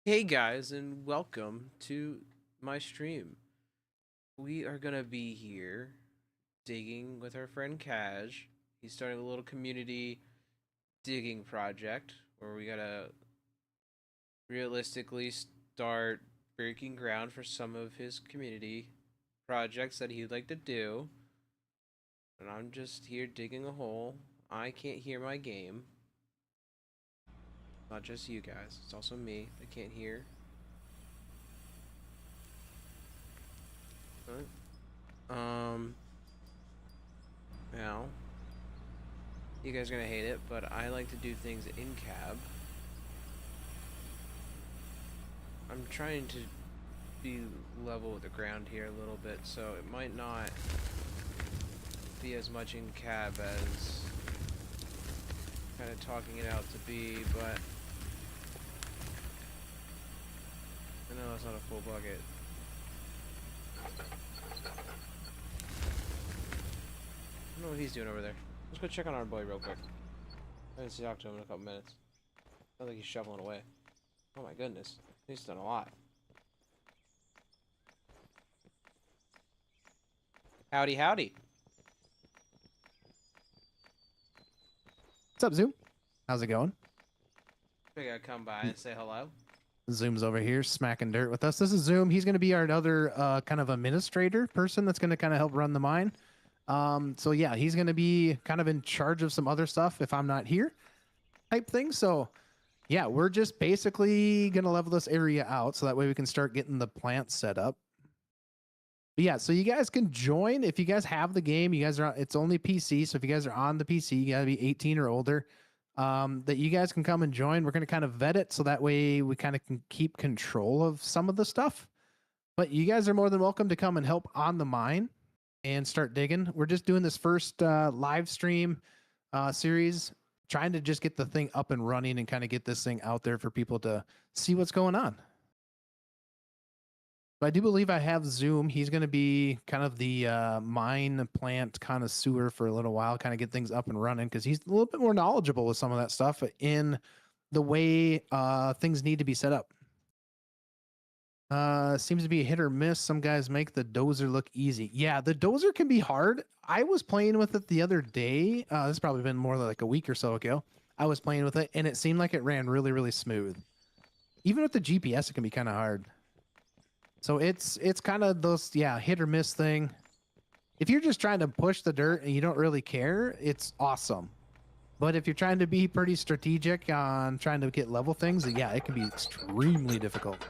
Hey guys, and welcome to my stream. We are gonna be here digging with our friend Kaj. He's starting a little community digging project where we gotta realistically start breaking ground for some of his community projects that he'd like to do. And I'm just here digging a hole. I can't hear my game. Not just you guys, it's also me. I can't hear. Um, now, you guys are gonna hate it, but I like to do things in cab. I'm trying to be level with the ground here a little bit, so it might not be as much in cab as kind of talking it out to be, but I know it's not a full bucket. I don't know what he's doing over there. Let's go check on our boy real quick. I haven't talked to him in a couple minutes. I think he's shoveling away. Oh my goodness. He's done a lot. Howdy, howdy. What's up, Zoom? How's it going? We gotta come by and say hello. Zoom's over here smacking dirt with us. This is Zoom. He's going to be our other kind of administrator person that's going to kind of help run the mine. So yeah, he's going to be kind of in charge of some other stuff if I'm not here type thing. So yeah, we're just basically going to level this area out so that way we can start getting the plant set up. But yeah, so you guys can join if you guys have the game. You guys are it's only PC, so if you guys are on the PC, you got to be 18 or older. That you guys can come and join. We're going to kind of vet it so that way we kind of can keep control of some of the stuff. But you guys are more than welcome to come and help on the mine and start digging. We're just doing this first live stream series, trying to just get the thing up and running and kind of get this thing out there for people to see what's going on. But I do believe I have Zoom. He's going to be kind of the mine plant connoisseur for a little while, kind of get things up and running because he's a little bit more knowledgeable with some of that stuff in the way things need to be set up. Seems to be a hit or miss. Some guys make the dozer look easy. Yeah, the dozer can be hard. I was playing with it the other day. This has probably been more like a week or so ago. I was playing with it and it seemed like it ran really, really smooth. Even with the GPS, it can be kind of hard. So it's kind of those, yeah, hit or miss thing. If you're just trying to push the dirt and you don't really care, it's awesome. But if you're trying to be pretty strategic on trying to get level things, yeah, it can be extremely difficult.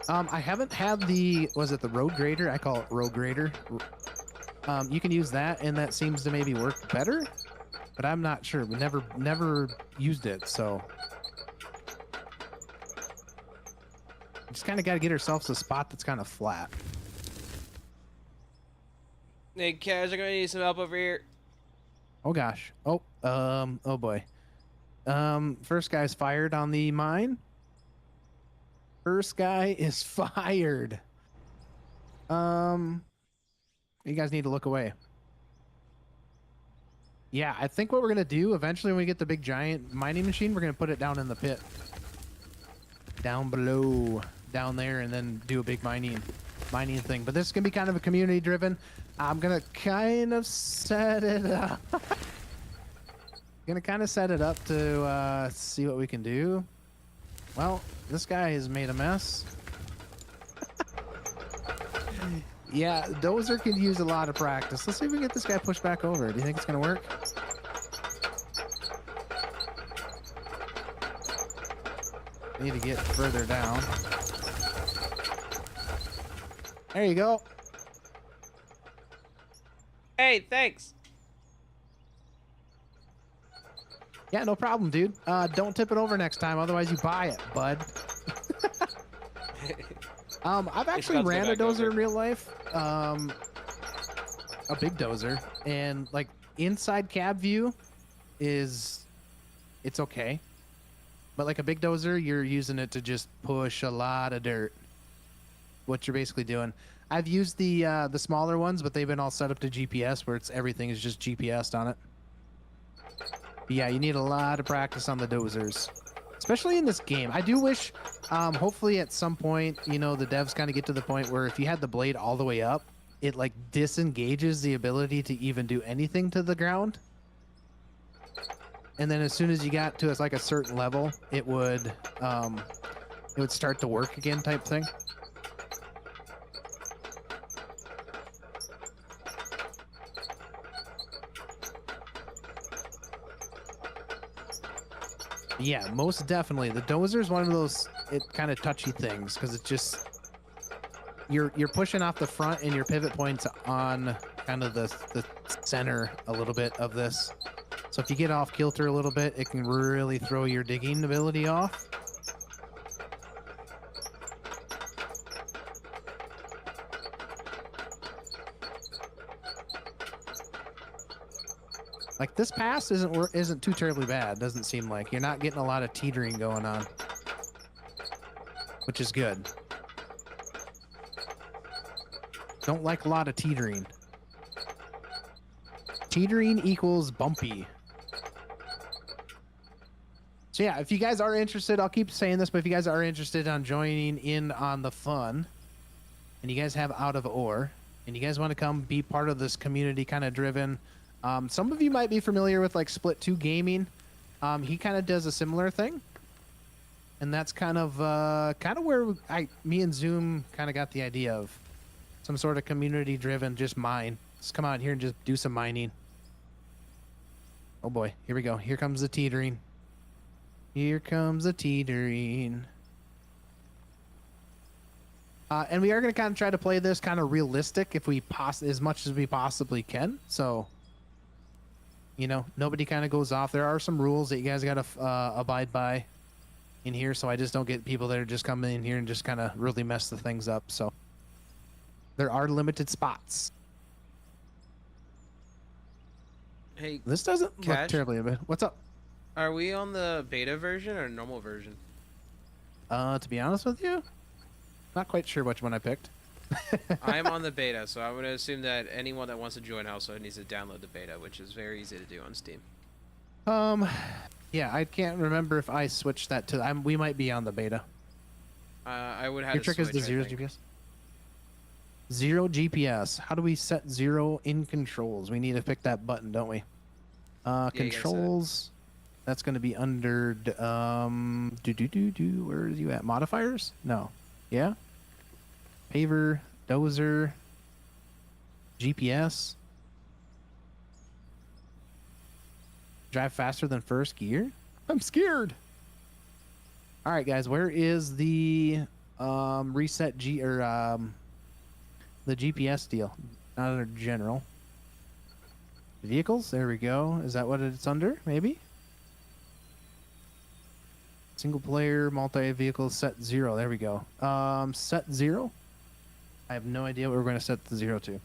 I haven't had the, was it the road grader? I call it road grader. You can use that and that seems to maybe work better, but I'm not sure. We never used it, so. Just kind of got to get ourselves a spot that's kind of flat. Hey, Cash, I'm gonna need some help over here. Oh gosh. Oh boy. First guy's fired on the mine. First guy is fired. You guys need to look away. Yeah, I think what we're gonna do eventually when we get the big giant mining machine, we're gonna put it down in the pit. Down below, down there, and then do a big mining thing. But this is gonna be kind of a community driven. I'm gonna kind of set it up. Gonna kind of set it up to see what we can do. Well, this guy has made a mess. Yeah, Dozer could use a lot of practice. Let's see if we can get this guy pushed back over. Do you think it's gonna work? Need to get further down. There you go. Hey, thanks. Yeah, no problem, dude. Don't tip it over next time, otherwise you buy it, bud. I've actually ran a dozer in real life. A big dozer, and like inside cab view it's okay. But like a big dozer, you're using it to just push a lot of dirt. What you're basically doing. I've used the smaller ones, but they've been all set up to GPS where everything is just GPSed on it. But yeah, you need a lot of practice on the dozers, especially in this game. I do wish, hopefully at some point, you know, the devs kind of get to the point where if you had the blade all the way up, it like disengages the ability to even do anything to the ground. And then as soon as you got to like a certain level, it would start to work again type thing. Yeah, most definitely. The dozer is one of those kind of touchy things because it's just you're pushing off the front and your pivot points on kind of the center a little bit of this. So if you get off kilter a little bit, it can really throw your digging ability off. Like this pass isn't too terribly bad. Doesn't seem like you're not getting a lot of teetering going on, which is good. Don't like a lot of teetering. Teetering equals bumpy. So yeah, if you guys are interested, I'll keep saying this, but if you guys are interested on joining in on the fun, and you guys have out of ore, and you guys want to come be part of this community kind of driven. Some of you might be familiar with like Split 2 Gaming. He kind of does a similar thing, and that's kind of where me and Zoom kind of got the idea of some sort of community-driven, just mine. Just come out here and just do some mining. Oh boy, here we go. Here comes the teetering. Here comes the teetering. And we are going to kind of try to play this kind of realistic if we as much as we possibly can. So. You know, nobody kind of goes off. There are some rules that you guys got to abide by in here, so I just don't get people that are just coming in here and just kind of really mess the things up. So there are limited spots. Hey, this doesn't Cash? look terribly bad. What's up? Are we on the beta version or normal version? To be honest with you, not quite sure which one I picked. I'm on the beta, so I'm going to assume that anyone that wants to join Household needs to download the beta, which is very easy to do on Steam. Yeah, I can't remember if I switched that to. We might be on the beta. I would have. Your trick is the 0 GPS. 0 GPS. How do we set 0 in controls? We need to pick that button, don't we? Controls. That's going to be under. Where are you at? Modifiers? No. Yeah. Paver, dozer, GPS. Drive faster than first gear? I'm scared. All right, guys, where is the reset the GPS deal? Not under general. Vehicles, there we go. Is that what it's under? Maybe. Single player, multi-vehicle, set 0. There we go. Set 0. I have no idea what we're going to set the 0 to.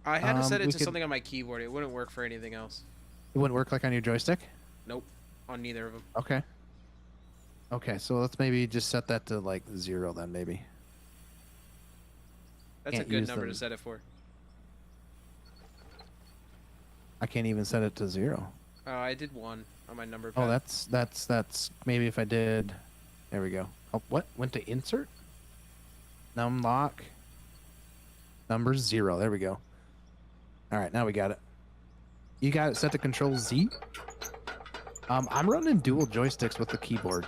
I had to set it We to could, something on my keyboard. It wouldn't work for anything else. it wouldn't work like on your joystick? Nope, on neither of them. Okay. Okay, so let's maybe just set that to like 0 then, maybe. That's Can't a good use number them. to set it for. I can't even set it to 0. Oh, I did 1 on my number pad. Oh, that's maybe if I did. There we go. Oh, what went to insert? Num lock. Number 0. There we go. All right, now we got it. You got it set to Control Z. I'm running dual joysticks with the keyboard.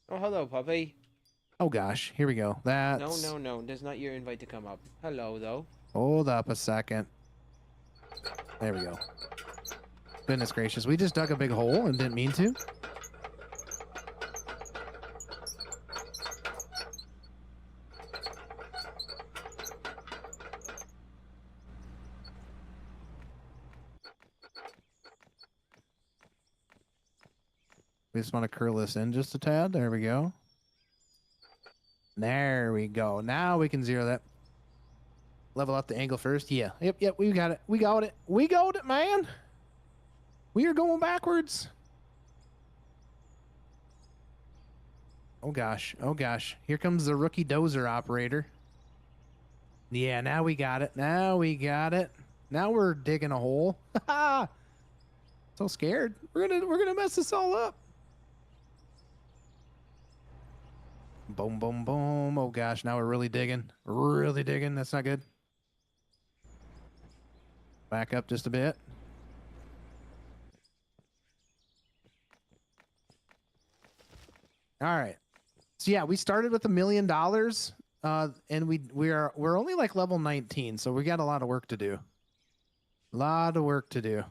Oh, hello, puppy. Oh gosh, here we go. That's No. That's not your invite to come up. Hello, though. Hold up a second. There we go. Goodness gracious, we just dug a big hole and didn't mean to. We just want to curl this in just a tad. There we go. There we go. Now we can zero that. Level out the angle first. Yeah. Yep. We got it. We got it. We got it, man. We are going backwards. Oh gosh. Oh gosh. Here comes the rookie dozer operator. Yeah, now we got it. Now we got it. Now we're digging a hole. So scared. We're gonna mess this all up. Boom, boom, boom. Oh gosh, now we're really digging. Really digging. That's not good. Back up just a bit. All right. So yeah, we started with $1 million, and we're only like level 19, so we got a lot of work to do. A lot of work to do.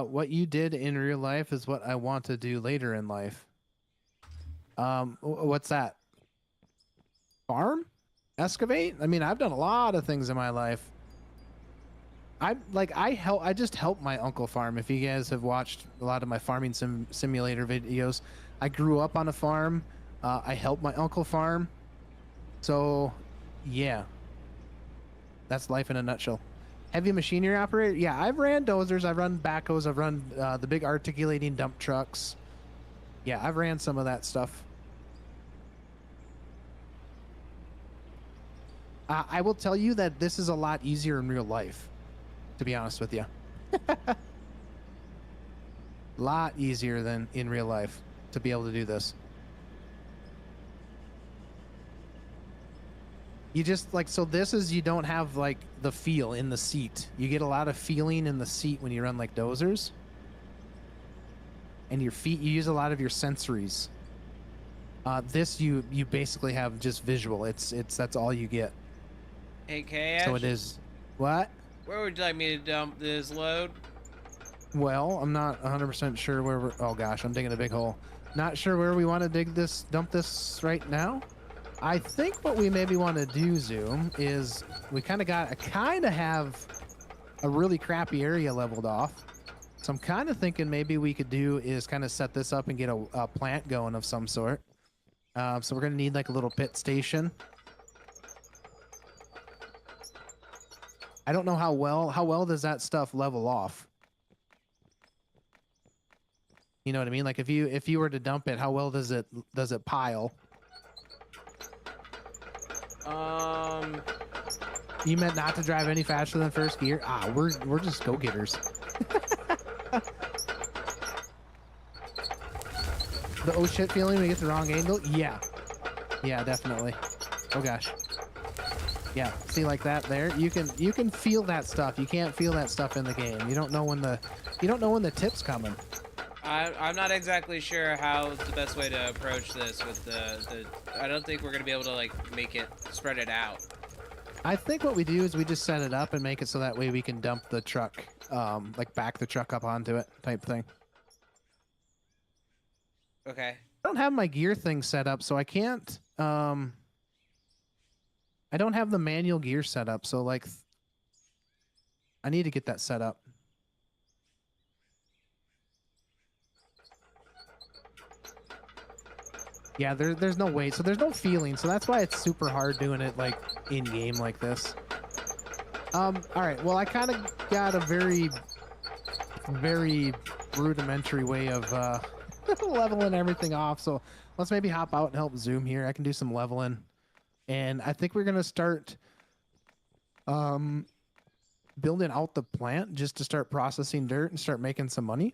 What you did in real life is what I want to do later in life. What's that? Farm? Excavate? I mean, I've done a lot of things in my life. I just help my uncle farm. If you guys have watched a lot of my farming simulator videos, I grew up on a farm. I helped my uncle farm. So, yeah. That's life in a nutshell. Heavy machinery operator? Yeah, I've ran dozers, I've run backhoes, I've run the big articulating dump trucks. Yeah, I've ran some of that stuff. I will tell you that this is a lot easier in real life, to be honest with you. A lot easier than in real life to be able to do this. You just like, so this is, you don't have like the feel in the seat. You get a lot of feeling in the seat when you run like dozers. And your feet, you use a lot of your sensories. This you basically have just visual. That's all you get. Hey, Cash. So it is, what? Where would you like me to dump this load? Well, I'm not 100% sure where we're, oh gosh, I'm digging a big hole. Not sure where we want to dump this right now. I think what we maybe want to do, Zoom, is we kind of have a really crappy area leveled off. So I'm kind of thinking maybe we could do is kind of set this up and get a plant going of some sort. So we're going to need like a little pit station. I don't know how well does that stuff level off? You know what I mean? Like if you were to dump it, how well does it pile? You meant not to drive any faster than first gear? We're just go-getters. The oh shit feeling when we get the wrong angle? Yeah. Yeah, definitely. Oh gosh. Yeah, see like that there? You can feel that stuff. You can't feel that stuff in the game. You don't know when the tip's coming. I'm not exactly sure how the best way to approach this with the I don't think we're gonna be able to like make it spread it out. I think what we do is we just set it up and make it so that way we can dump the truck, like back the truck up onto it type thing. Okay. I don't have my gear thing set up, so I can't, I don't have the manual gear set up, so like, I need to get that set up. Yeah, there's no way. So there's no feeling. So that's why it's super hard doing it like in game like this. All right. Well, I kind of got a very rudimentary way of leveling everything off. So let's maybe hop out and help Zoom here. I can do some leveling. And I think we're going to start building out the plant just to start processing dirt and start making some money.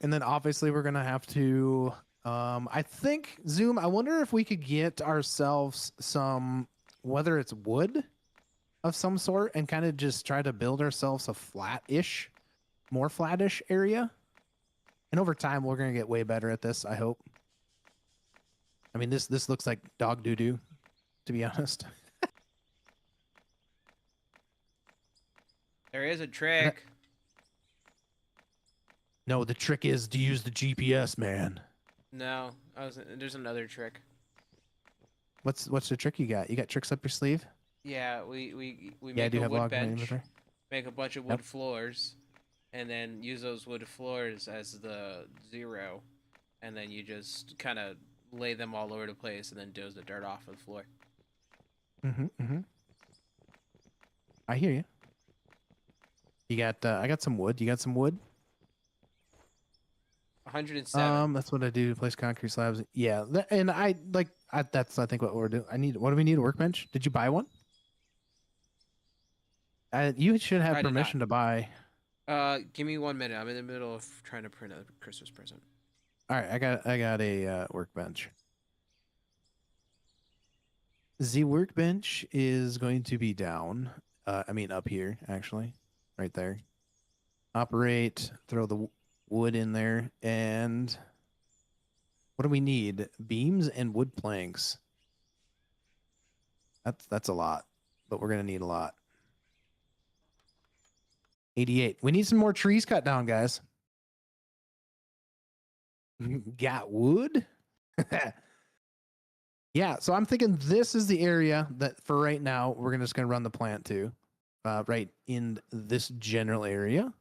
And then obviously we're going to have to, I think, Zoom, I wonder if we could get ourselves some, whether it's wood of some sort, and kind of just try to build ourselves a flat-ish, more flattish area. And over time, we're going to get way better at this, I hope. I mean, this looks like dog doo-doo, to be honest. There is a trick. No, the trick is to use the GPS, man. No, there's another trick. What's the trick you got? You got tricks up your sleeve? Yeah, we Yeah, I make do a have wood log in my bench, inventory. make a bunch of wood floors, and then use those wood floors as the 0, and then you just kind of lay them all over the place, and then doze the dirt off of the floor. I hear you. You got I got some wood. You got some wood? 107. That's what I do. Place concrete slabs. Yeah, and that's I think what we're doing. What do we need? A workbench? Did you buy one? You should have permission to buy. Give me 1 minute. I'm in the middle of trying to print a Christmas present. All right, I got a workbench. The workbench is going to be down. I mean up here actually, right there. Operate. Throw the wood in there, and what do we need? Beams and wood planks. That's a lot, but we're gonna need a lot. 88. We need some more trees cut down, guys. Got wood? Yeah, so I'm thinking this is the area that for right now we're just gonna run the plant to, right in this general area.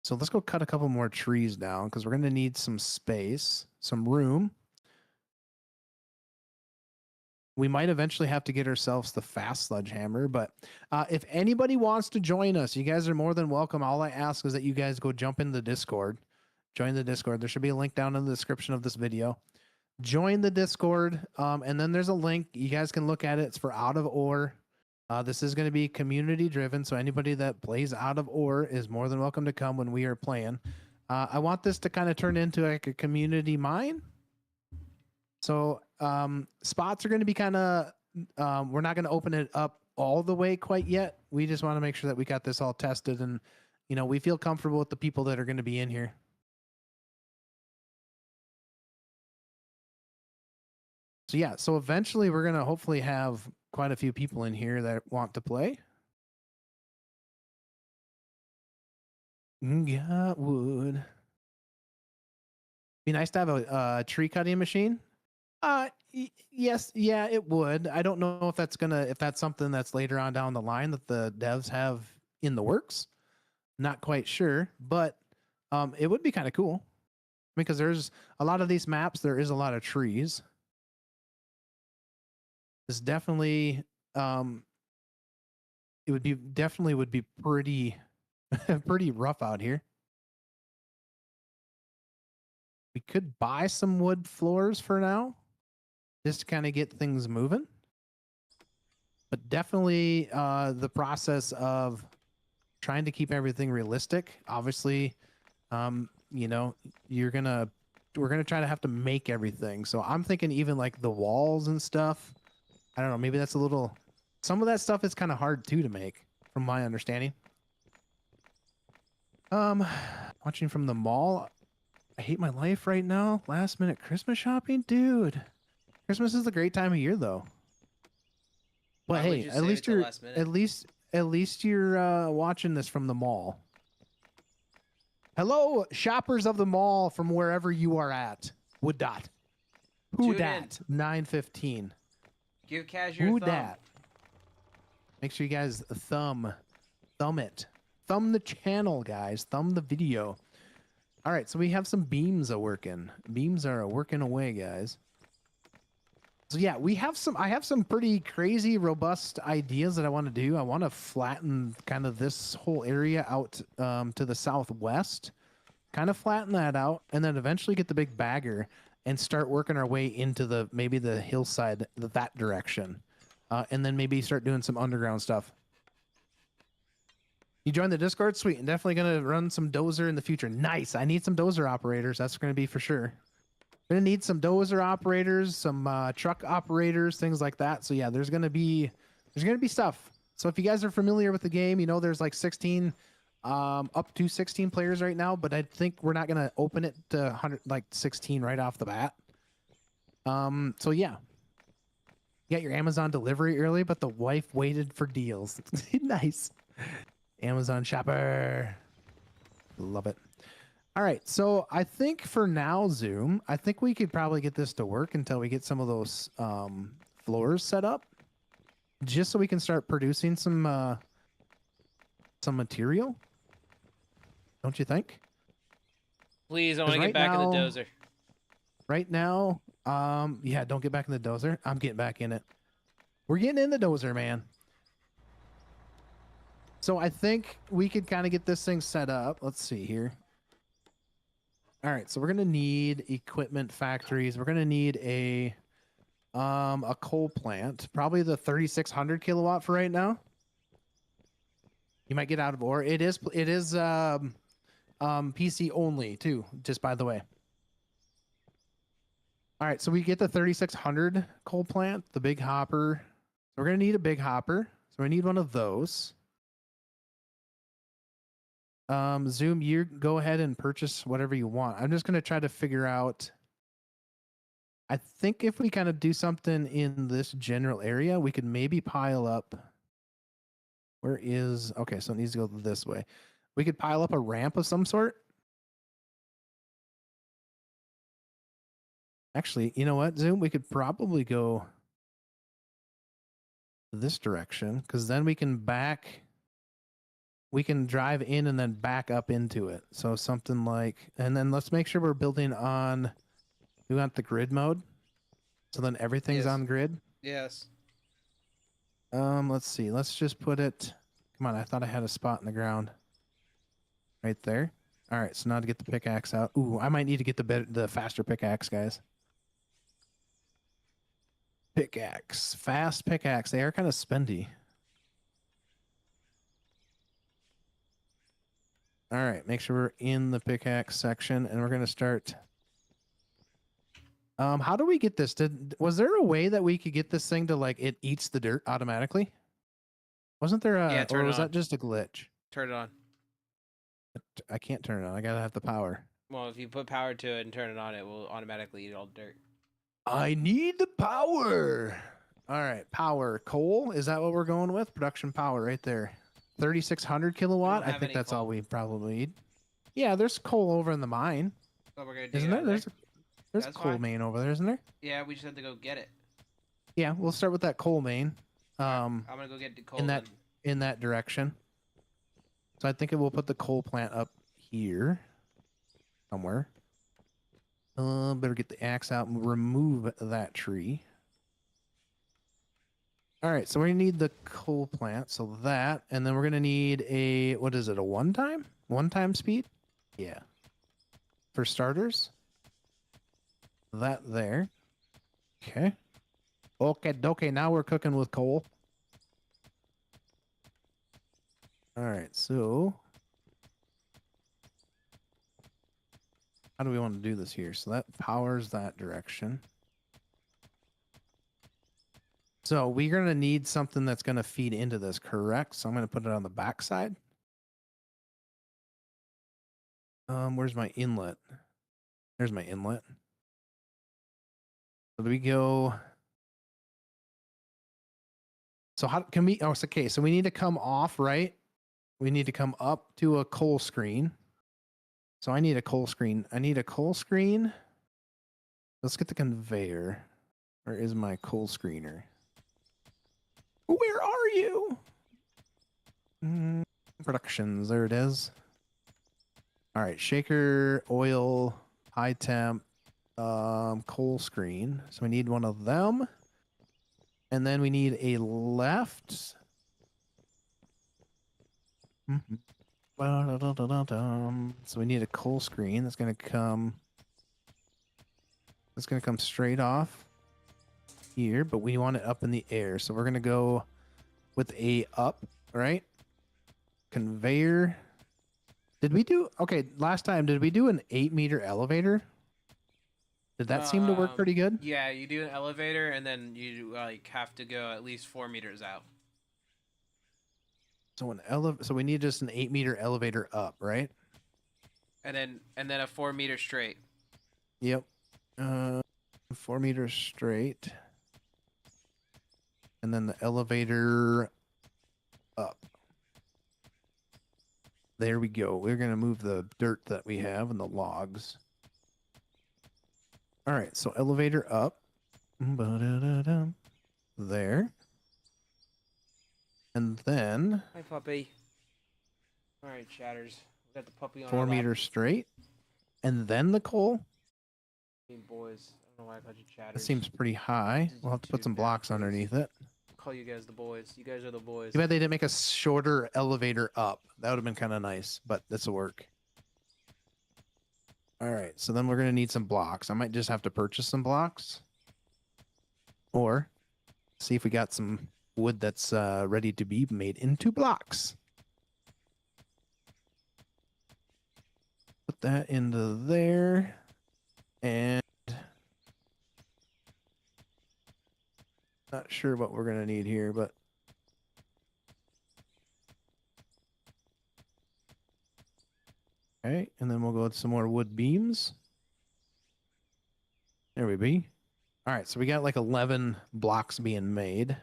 So let's go cut a couple more trees down because we're gonna need some space, some room. We might eventually have to get ourselves the fast sledgehammer, but if anybody wants to join us, you guys are more than welcome. All I ask is that you guys go jump in the Discord, join the Discord. There should be a link down in the description of this video. Join the Discord, and then there's a link. You guys can look at it. It's for Out of Ore. This is going to be community driven, so anybody that plays Out of Ore is more than welcome to come when we are playing. I want this to kind of turn into like a community mine. So spots are going to be kind of, we're not going to open it up all the way quite yet. We just want to make sure that we got this all tested and, we feel comfortable with the people that are going to be in here. So yeah, so eventually we're going to hopefully have quite a few people in here that want to play. Got wood. Be nice to have a tree cutting machine. Yes, yeah, it would. I don't know if that's something that's later on down the line that the devs have in the works. Not quite sure, but it would be kind of cool because there's a lot of these maps. There is a lot of trees. This definitely, it would be pretty, pretty rough out here. We could buy some wood floors for now, just to kind of get things moving. But definitely the process of trying to keep everything realistic. Obviously, we're gonna try to have to make everything. So I'm thinking even like the walls and stuff. I don't know. Maybe that's some of that stuff is kind of hard too to make, from my understanding. Watching from the mall. I hate my life right now. Last minute Christmas shopping, dude. Christmas is a great time of year, though. But hey, at least you're watching this from the mall. Hello, shoppers of the mall from wherever you are at. Wood dot. Who dat? 915. Give Cash your Who thumb. dat? Make sure you guys thumb it. Thumb the channel, guys. Thumb the video. All right, so we have some beams a working. Beams are a working away, guys. So yeah, I have some pretty crazy, robust ideas that I want to do. I want to flatten kind of this whole area out to the southwest, kind of flatten that out, and then eventually get the big bagger and start working our way into maybe the hillside that direction, and then maybe start doing some underground stuff. You joined the Discord? Sweet. I'm definitely going to run some dozer in the future. Nice. I need some dozer operators. That's going to be for sure. Going to need some dozer operators, some truck operators, things like that. So yeah, there's going to be stuff. So if you guys are familiar with the game, you know there's like 16 up to 16 players right now, but I think we're not going to open it to 100 like 16 right off the bat. So yeah. You got your Amazon delivery early, but the wife waited for deals. Nice. Amazon shopper. Love it. All right. So I think for now, Zoom, I think we could probably get this to work until we get some of those floors set up, just so we can start producing some material. Don't you think? Please, I want to get back in the dozer. Right now, yeah, don't get back in the dozer. I'm getting back in it. We're getting in the dozer, man. So I think we could kind of get this thing set up. Let's see here. All right, so we're gonna need equipment factories. We're gonna need a coal plant, probably the 3600 kilowatt for right now. You might get out of ore. It is PC only too, just by the way. All right, so we get the 3600 coal plant, the big hopper. So we're gonna need a big hopper. So we need one of those. Zoom, you go ahead and purchase whatever you want. I'm just gonna try to figure out. I think if we kind of do something in this general area, we could maybe pile up. Where is okay? So it needs to go this way. We could pile up a ramp of some sort. Actually, you know what, Zoom? We could probably go this direction because then we can drive in and then back up into it. So something like, and then let's make sure we're building on, we want the grid mode. So then everything's on grid. Yes. Let's see. Let's just put it, come on. I thought I had a spot in the ground right there. All right. So now to get the pickaxe out. Ooh, I might need to get the faster pickaxe, guys. Pickaxe, fast pickaxe. They are kind of spendy. All right, make sure we're in the pickaxe section, and we're gonna start. How do we get this? Was there a way that we could get this thing to like it eats the dirt automatically? Wasn't there a? Yeah, or was that just a glitch? Turn it on. I can't turn it on. I gotta have the power. Well, if you put power to it and turn it on, it will automatically eat all the dirt. I need the power. All right, power. Coal. Is that what we're going with? Production power right there. 3600 kilowatt. I think that's all we probably need. Yeah, there's coal over in the mine. So we're gonna isn't there? There's a coal main over there, isn't there? Yeah, we just have to go get it. Yeah, we'll start with that coal main. I'm gonna go get the coal in that direction. So I think we'll put the coal plant up here somewhere. Better get the axe out and remove that tree. All right, so we need the coal plant, so that, and then we're gonna need a, what is it, a one-time speed? Yeah. For starters. That there. Okay. Okay, now we're cooking with coal. All right, so how do we want to do this here? So that powers that direction. So we're going to need something that's going to feed into this, correct? So I'm going to put it on the back side. Where's my inlet? There's my inlet. So do we go? So how can we, oh, it's okay. So we need to come off, right? We need to come up to a coal screen. So I need a coal screen. I need a coal screen. Let's get the conveyor. Where is my coal screener? Where are you? Productions, there it is. All right, shaker, oil, high temp, coal screen. So we need one of them. And then we need a left. So we need a coal screen that's gonna come. It's gonna come straight off here, but we want it up in the air. So we're gonna go with a up, right? Conveyor. Did we do okay? Last time, did we do an 8-meter elevator? Did that seem to work pretty good? Yeah, you do an elevator and then you like have to go at least 4 meters out. So so we need just an 8-meter elevator up, right? And then a 4 meter straight. Yep. 4 meters straight. And then the elevator up. There we go. We're going to move the dirt that we have and the logs. All right, so elevator up. There. And then... Hi, puppy. All right, Chatters. We got the puppy on 4 our lap. meters straight. And then the coal. I mean, boys. I don't know why I called you Chatters. That seems pretty high. We'll have to put some blocks underneath it. Call you guys the boys. You guys are the boys. Too bad they didn't make a shorter elevator up. That would have been kind of nice, but this will work. All right, so then we're going to need some blocks. I might just have to purchase some blocks. Or see if we got some wood that's ready to be made into blocks. Put that into there. And not sure what we're going to need here, but okay, and then we'll go with some more wood beams. There we be. All right, so we got like 11 blocks being made.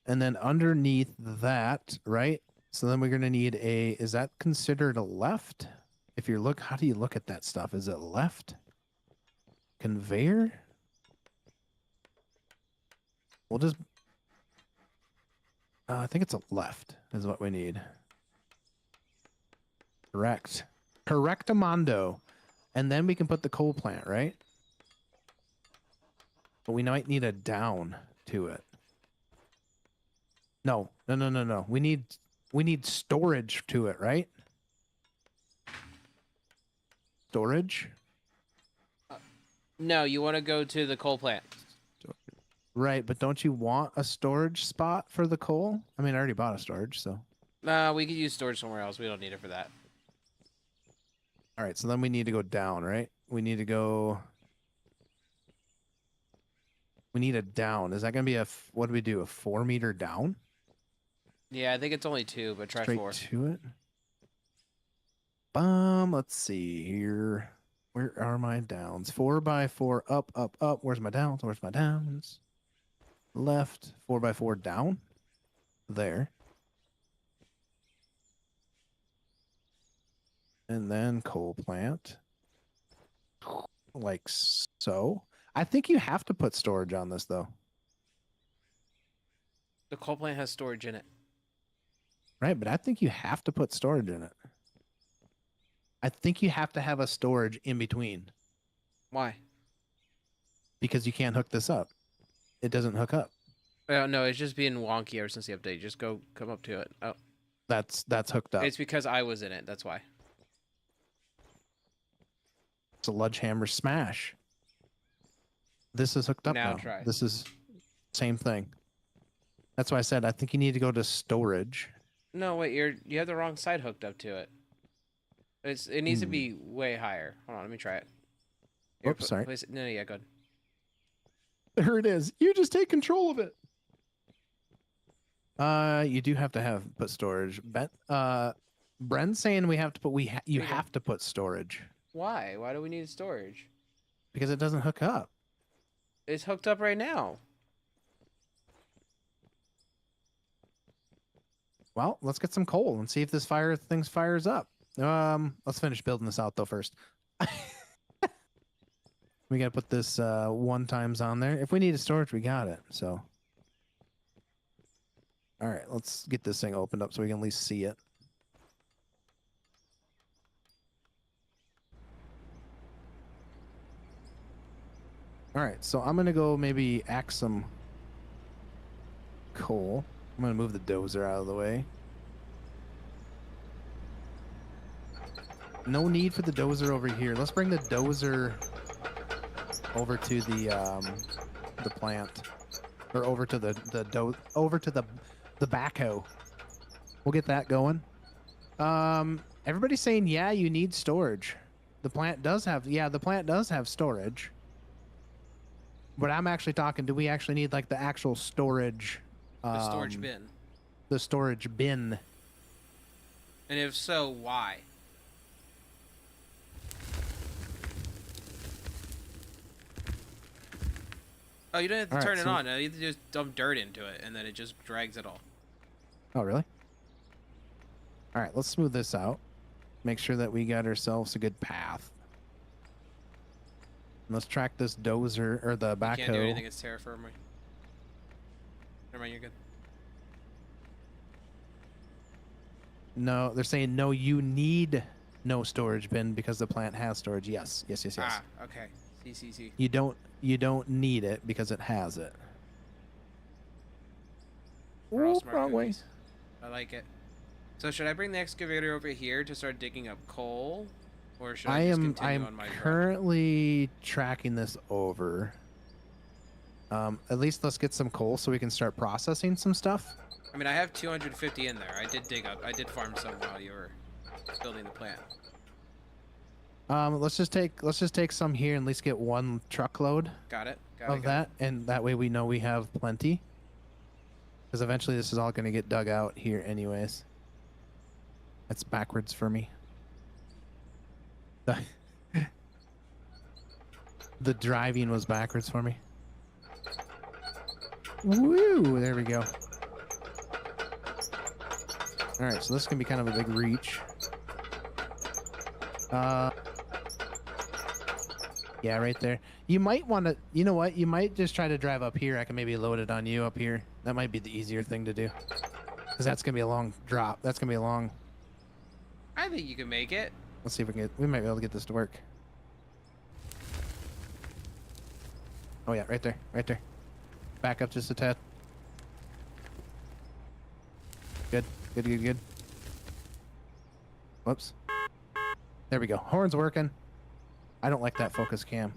And then underneath that, right? So then we're going to need a, is that considered a left? If you look, how do you look at that stuff? Is it left? Conveyor? We'll just, I think it's a left is what we need. Correct. Correctamundo. And then we can put the coal plant, right? But we might need a down to it. No. We need storage to it, right? Storage? No, you want to go to the coal plant. Right, but don't you want a storage spot for the coal? I mean, I already bought a storage, so. We could use storage somewhere else. We don't need it for that. All right, so then we need to go down, right? We need to go. We need a down. Is that going to be a, what do we do? A 4 meter down? Yeah, I think it's only 2, but try Straight 4. to it. Let's see here. Where are my downs? 4 by 4 up, up, up. Where's my downs? Where's my downs? Left, 4 by 4 down. There. And then coal plant. Like so. I think you have to put storage on this, though. The coal plant has storage in it. Right, but I think you have to put storage in it. I think you have to have a storage in between. Why? Because you can't hook this up. It doesn't hook up. No, it's just being wonky ever since the update. Just come up to it. Oh, That's hooked up. it's because I was in it. That's why. It's a Ledgehammer smash. This is hooked up now. Try. This is same thing. That's why I said I think you need to go to storage. No, wait, you have the wrong side hooked up to it. It needs to be way higher. Hold on, let me try it. Oops, sorry. No, yeah, go ahead. There it is. You just take control of it. You do have to put storage. Bren's saying we have to put you have to put storage Why? Why do we need storage? because it doesn't hook up. It's hooked up right now. Well, let's get some coal and see if this thing fires up. Let's finish building this out though first. We gotta put this 1 times on there. If we need a storage, we got it. So All right, let's get this thing opened up so we can at least see it. All right, so I'm gonna go maybe axe some coal. I'm gonna move the dozer out of the way. No need for the dozer over here. Let's bring the dozer over to the plant, or over to the backhoe. We'll get that going. Everybody's saying yeah, you need storage. The plant does have storage. But I'm actually talking, do we actually need like the actual storage? The storage bin. The storage bin. And if so, why? Oh, you don't have to turn it on. You have to just dump dirt into it, and then it just drags it all. Oh, really? All right, let's smooth this out. Make sure that we got ourselves a good path. Let's track this dozer, or the backhoe. You can't do anything, it's terraforming. Never mind, you're good. No, they're saying no, you need no storage bin because the plant has storage. Yes. Ah, okay. See. You don't need it because it has it. Ooh, wrong way. I like it. So should I bring the excavator over here to start digging up coal? Or should I just continue on my currently tracking this over. At least let's get some coal so we can start processing some stuff. I mean, I have 250 in there. I did farm some while you were building the plant. Let's just take some here and at least get one truckload. Got it. And that way we know we have plenty. Because eventually this is all going to get dug out here anyways. That's backwards for me. The driving was backwards for me. Woo! There we go. All right, so this can be kind of a big reach. Yeah, right there. You might want to, you know what? You might just try to drive up here. I can maybe load it on you up here. That might be the easier thing to do. Because that's going to be a long drop. That's going to be a long... I think you can make it. Let's see if we might be able to get this to work. Oh yeah, right there. Back up just a tad. Good. Whoops. There we go. Horn's working. I don't like that focus cam.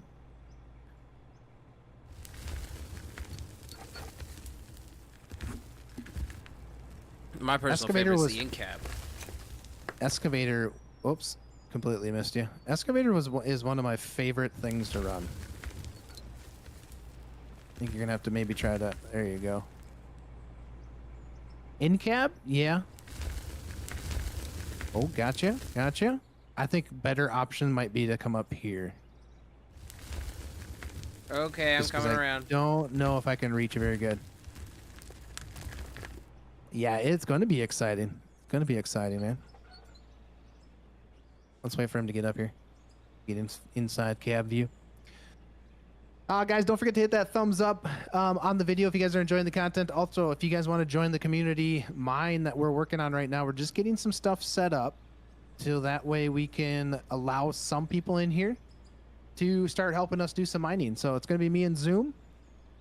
My personal favorite is the in-cab. Excavator. Whoops. Completely missed you. Excavator is one of my favorite things to run. I think you're gonna have to maybe try that. There you go. In cab? Yeah. Oh, gotcha. I think better option might be to come up here. Okay, I'm coming around. Don't know if I can reach it very good. Yeah, it's going to be exciting. It's going to be exciting, man. Let's wait for him to get up here. Get inside cab view. Guys, don't forget to hit that thumbs up on the video if you guys are enjoying the content. Also, if you guys want to join the community mine that we're working on right now, we're just getting some stuff set up so that way we can allow some people in here to start helping us do some mining. So it's going to be me and Zoom.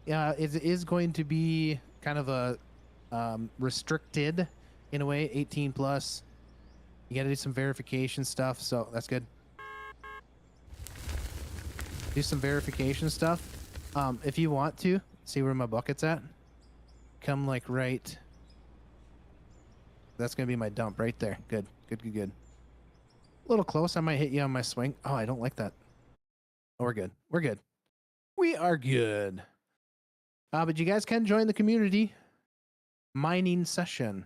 It is going to be kind of a restricted, in a way, 18 plus. You got to do some verification stuff, so that's good. Do some verification stuff. If you want to see where my bucket's at, come like right. That's gonna be my dump right there. Good. A little close. I might hit you on my swing. Oh, I don't like that. Oh, we're good. We are good. But you guys can join the community mining session.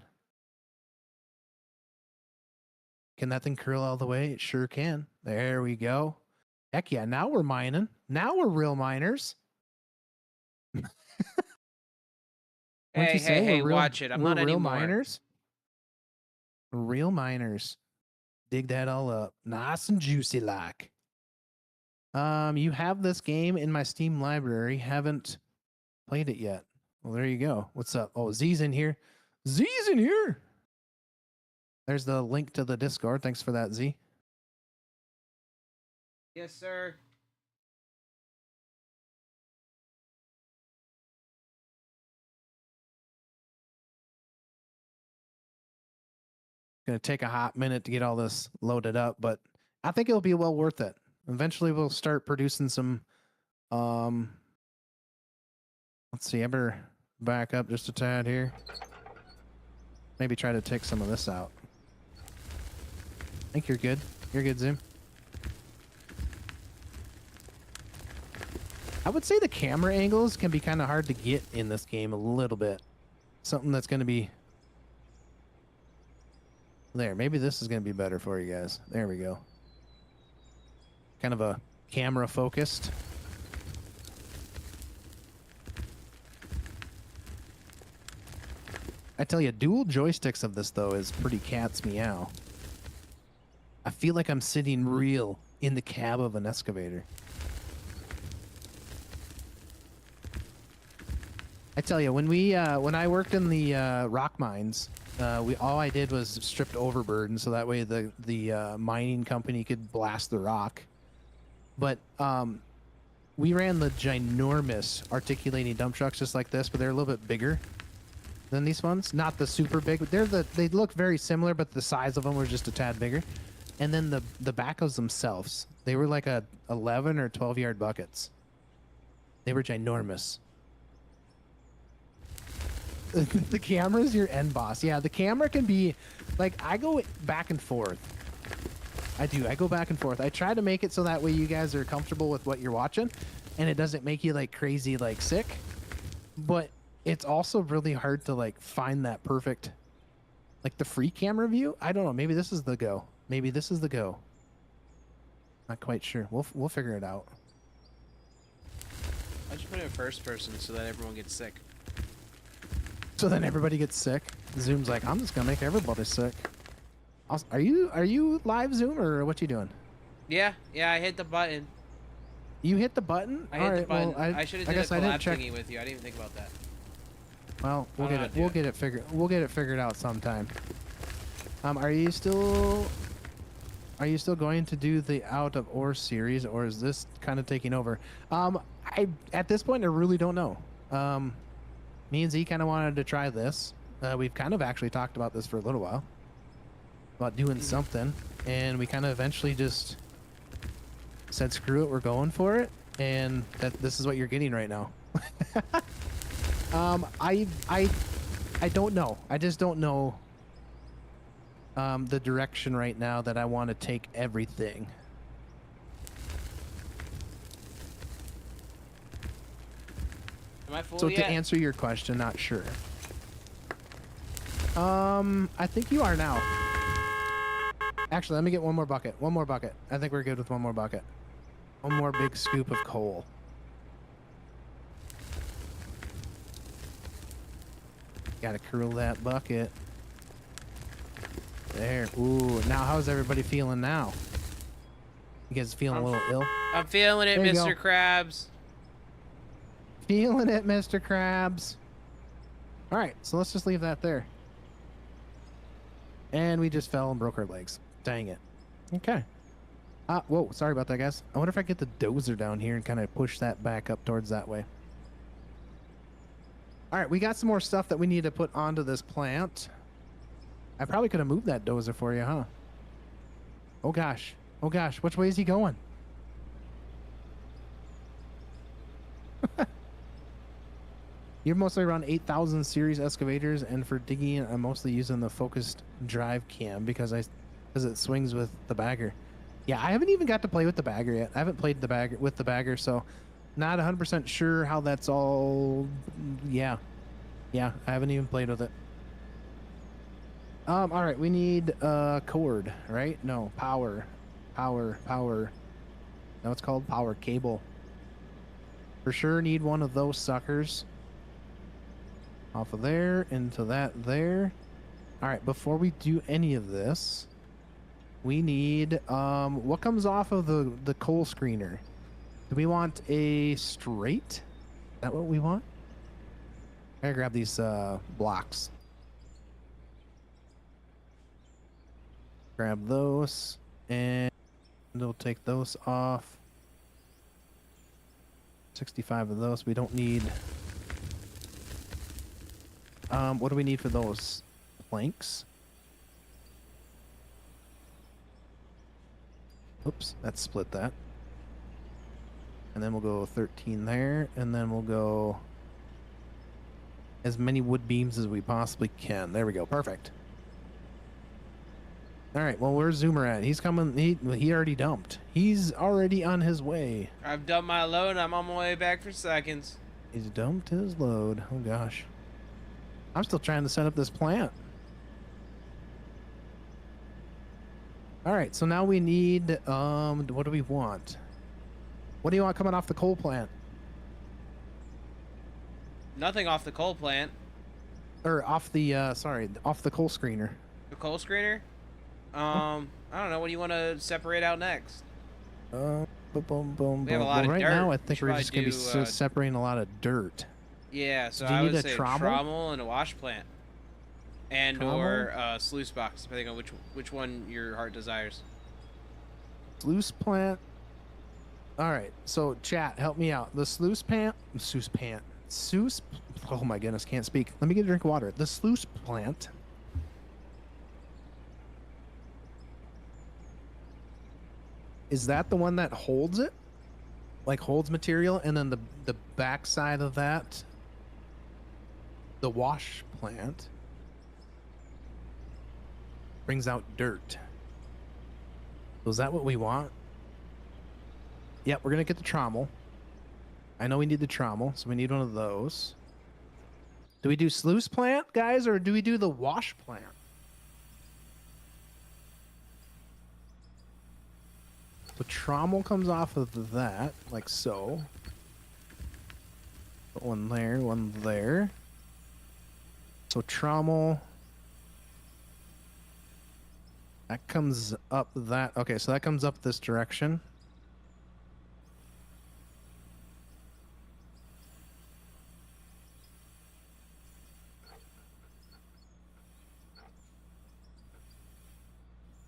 Can that thing curl all the way? It sure can. There we go. Heck yeah, now we're mining. Now we're real miners. Hey, watch it. I'm not real anymore. Miners. Real miners. Dig that all up. Nice and juicy like. You have this game in my Steam library. Haven't played it yet. Well, there you go. What's up? Oh, Z's in here. Z's in here. There's the link to the Discord. Thanks for that, Z. Yes, sir. Gonna take a hot minute to get all this loaded up, but I think it'll be well worth it. Eventually we'll start producing some let's see, I better back up just a tad here. Maybe try to take some of this out. I think you're good. You're good, Zoom. I would say the camera angles can be kind of hard to get in this game a little bit. Something that's going to be... There, maybe this is going to be better for you guys. There we go. Kind of a camera focused. I tell you, dual joysticks of this, though, is pretty cat's meow. I feel like I'm sitting real in the cab of an excavator. I tell you, when I worked in the rock mines, all I did was stripped overburden, so that way the mining company could blast the rock. But we ran the ginormous articulating dump trucks just like this, but they're a little bit bigger than these ones. Not the super big, but they look very similar, but the size of them were just a tad bigger. And then the backhoes themselves, they were like 11 or 12 yard buckets. They were ginormous. The camera's your end boss. Yeah, the camera can be like, I go back and forth. I go back and forth. I try to make it so that way you guys are comfortable with what you're watching and it doesn't make you like crazy, like sick. But it's also really hard to like find that perfect, like the free camera view. I don't know. Maybe this is the go. Maybe this is the go. Not quite sure. We'll figure it out. I just put it in first person so that everyone gets sick. So then everybody gets sick. Zoom's like, I'm just gonna make everybody sick. Are you live, Zoom, or what you doing? Yeah, I hit the button. You hit the button? I hit the button. Well, I should have did a collab thingy with you. I didn't even think about that. Well, we'll get it figured out sometime. Are you still going to do the Out of Ore series, or is this kind of taking over? At this point I really don't know. Me and Z kind of wanted to try this. We've kind of actually talked about this for a little while, about doing something, and we kind of eventually just said, screw it, we're going for it, and this is what you're getting right now. I don't know. I just don't know the direction right now that I want to take everything. Am I full So yet? to answer your question, not sure. I think you are now. Actually, let me get one more bucket. One more bucket. I think we're good with one more bucket. One more big scoop of coal. Gotta curl that bucket. There. Ooh, now how's everybody feeling now? You guys feeling a little ill? I'm feeling it, There you Mr. go. Krabs. Feeling it, Mr. Krabs. Alright, so let's just leave that there. And we just fell and broke our legs. Dang it. Okay. Whoa, sorry about that, guys. I wonder if I get the dozer down here and kind of push that back up towards that way. Alright, we got some more stuff that we need to put onto this plant. I probably could have moved that dozer for you, huh? Oh gosh. Oh gosh, which way is he going? You're mostly around 8,000 series excavators, and for digging, I'm mostly using the focused drive cam because it swings with the bagger. Yeah, I haven't even got to play with the bagger yet. I haven't played with the bagger, so not 100% sure how that's all. Yeah, I haven't even played with it. All right, we need cord, right? No, power. Now it's called power cable. For sure need one of those suckers. Off of there, into that there. Alright, before we do any of this, we need, what comes off of the coal screener? Do we want a straight? Is that what we want? I gotta grab these blocks. Grab those, and we'll take those off. 65 of those. We don't need. What do we need for those? Planks? Oops, that split that. And then we'll go 13 there, and then we'll go as many wood beams as we possibly can. There we go. Perfect. All right. Well, where's Zoomer at? He's coming. He already dumped. He's already on his way. I've dumped my load. I'm on my way back for seconds. He's dumped his load. Oh gosh. I'm still trying to set up this plant. All right. So now we need. What do we want? What do you want coming off the coal plant? Nothing off the coal plant. Or off the sorry, off the coal screener. The coal screener? I don't know. What do you want to separate out next? Boom, boom, boom, We have a boom. lot of right dirt. now, I think Should we're probably just gonna be do, separating a lot of dirt. Yeah, so Do you I need would a say trommel? trommel and a wash plant. And or sluice box, depending on which one your heart desires. Sluice plant. All right, so chat, help me out. The sluice. Oh my goodness, can't speak. Let me get a drink of water. The sluice plant. Is that the one that holds it? Like holds material, and then the back side of that, the wash plant, brings out dirt. So is that what we want? Yep, we're gonna get the trommel. I know we need the trommel, so we need one of those. Do we do sluice plant, guys, or do we do the wash plant? The trommel comes off of that, like so. Put one there, one there. So trommel. That comes up that. Okay, so that comes up this direction.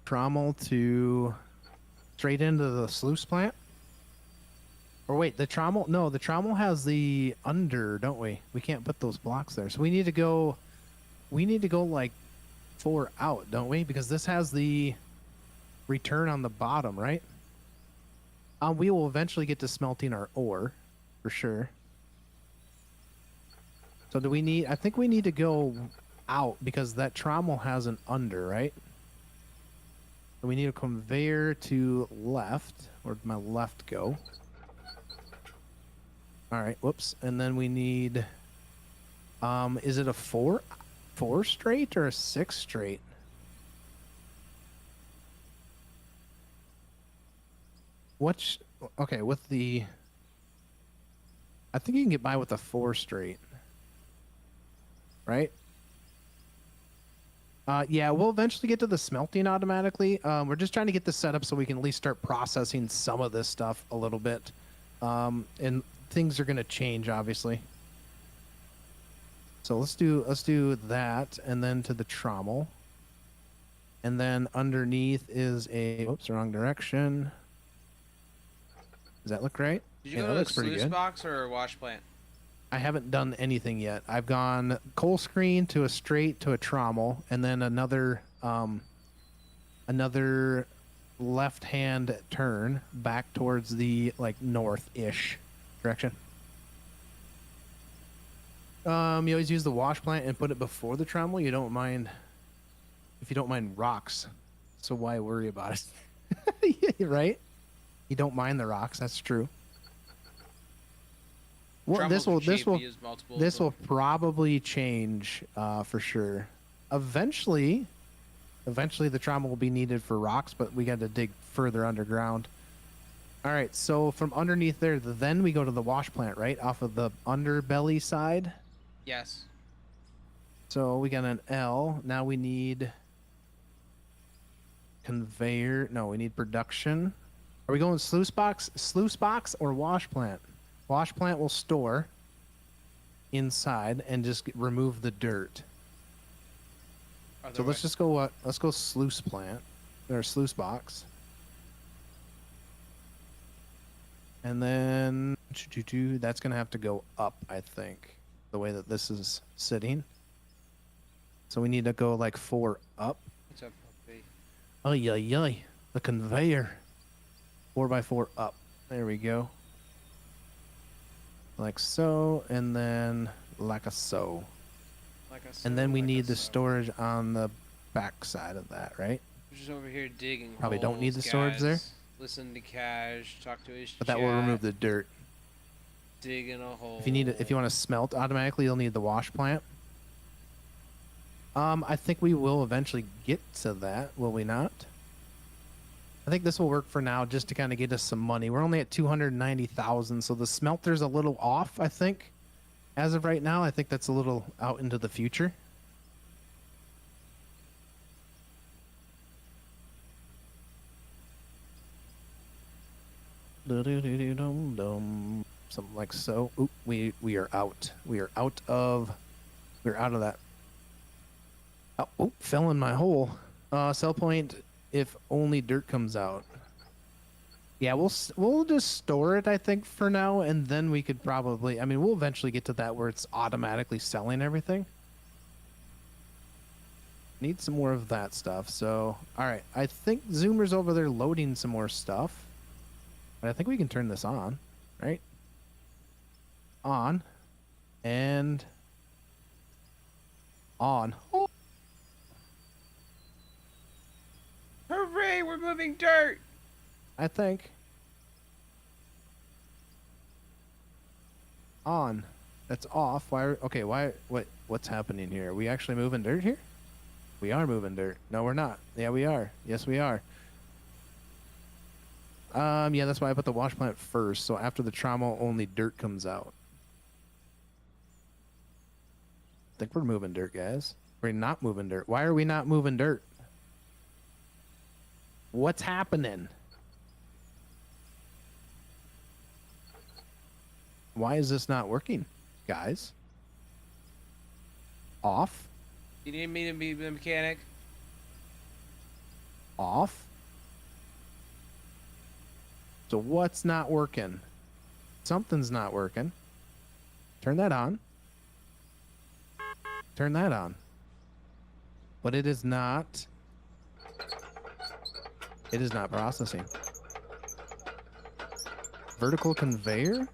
Trommel to straight into the sluice plant. Or wait, the trommel? No, the trommel has the under, don't we? We can't put those blocks there. So we need to go. We need to go like 4 out, don't we? Because this has the return on the bottom, right? We will eventually get to smelting our ore, for sure. So do we need? I think we need to go out because that trommel has an under, right? So we need a conveyor to left. Where'd my left go? All right, whoops. And then we need. Is it a four straight or a 6 straight? Which, okay, with the. I think you can get by with a 4 straight. Right? Yeah, we'll eventually get to the smelting automatically. We're just trying to get this set up so we can at least start processing some of this stuff a little bit. And things are going to change, obviously. So let's do that, and then to the trommel. And then underneath is a... Oops, wrong direction. Does that look right? Did you go to a sluice box or a wash plant? I haven't done anything yet. I've gone coal screen to a straight to a trommel, and then another left hand turn back towards the like north-ish direction. You always use the wash plant and put it before the trommel. You don't mind if you don't mind rocks, so why worry about it? Right? You don't mind the rocks. That's true. Well, this will probably change for sure. Eventually the trommel will be needed for rocks, but we got to dig further underground. All right, so from underneath there, then we go to the wash plant, right? Off of the underbelly side. Yes. So we got an L. Now we need conveyor. No, we need production. Are we going sluice box or wash plant? Wash plant will store inside and just remove the dirt. So let's just go. Let's go sluice plant. or sluice box. And then that's gonna have to go up, I think, the way that this is sitting. So we need to go like 4 up. What's up, puppy? Ay, ay, ay. The conveyor. 4x4 up. There we go. Like so, and then like a so. Like I And then we like need I the saw. storage on the back side of that, right? We're just over here digging. Probably don't need holes, the storage there. guys. Listen to Cash, talk to his But that will chat, remove the dirt. digging a hole. If you want to smelt automatically, you'll need the wash plant. I think we will eventually get to that, will we not? I think this will work for now, just to kind of get us some money. We're only at 290,000, so the smelter's a little off, I think. As of right now, I think that's a little out into the future. Something like so. Oop, we are out. We're out of that. Oh, fell in my hole. Sell point if only dirt comes out. Yeah, we'll just store it, I think, for now, and then we could probably, I mean, we'll eventually get to that where it's automatically selling everything. Need some more of that stuff. So, all right, I think Zoomer's over there loading some more stuff. But I think we can turn this on, right? On. And on. Oh. Hooray, we're moving dirt! I think. On. That's off. What's happening here? Are we actually moving dirt here? We are moving dirt. No, we're not. Yeah, we are. Yes, we are. Yeah, that's why I put the wash plant first. So after the trauma, only dirt comes out. I think we're moving dirt, guys. We're not moving dirt. Why are we not moving dirt? What's happening? Why is this not working, guys? Off. You need me to be the mechanic? Off. So what's not working? Something's not working. Turn that on. Turn that on. But it is not. It is not processing. Vertical conveyor?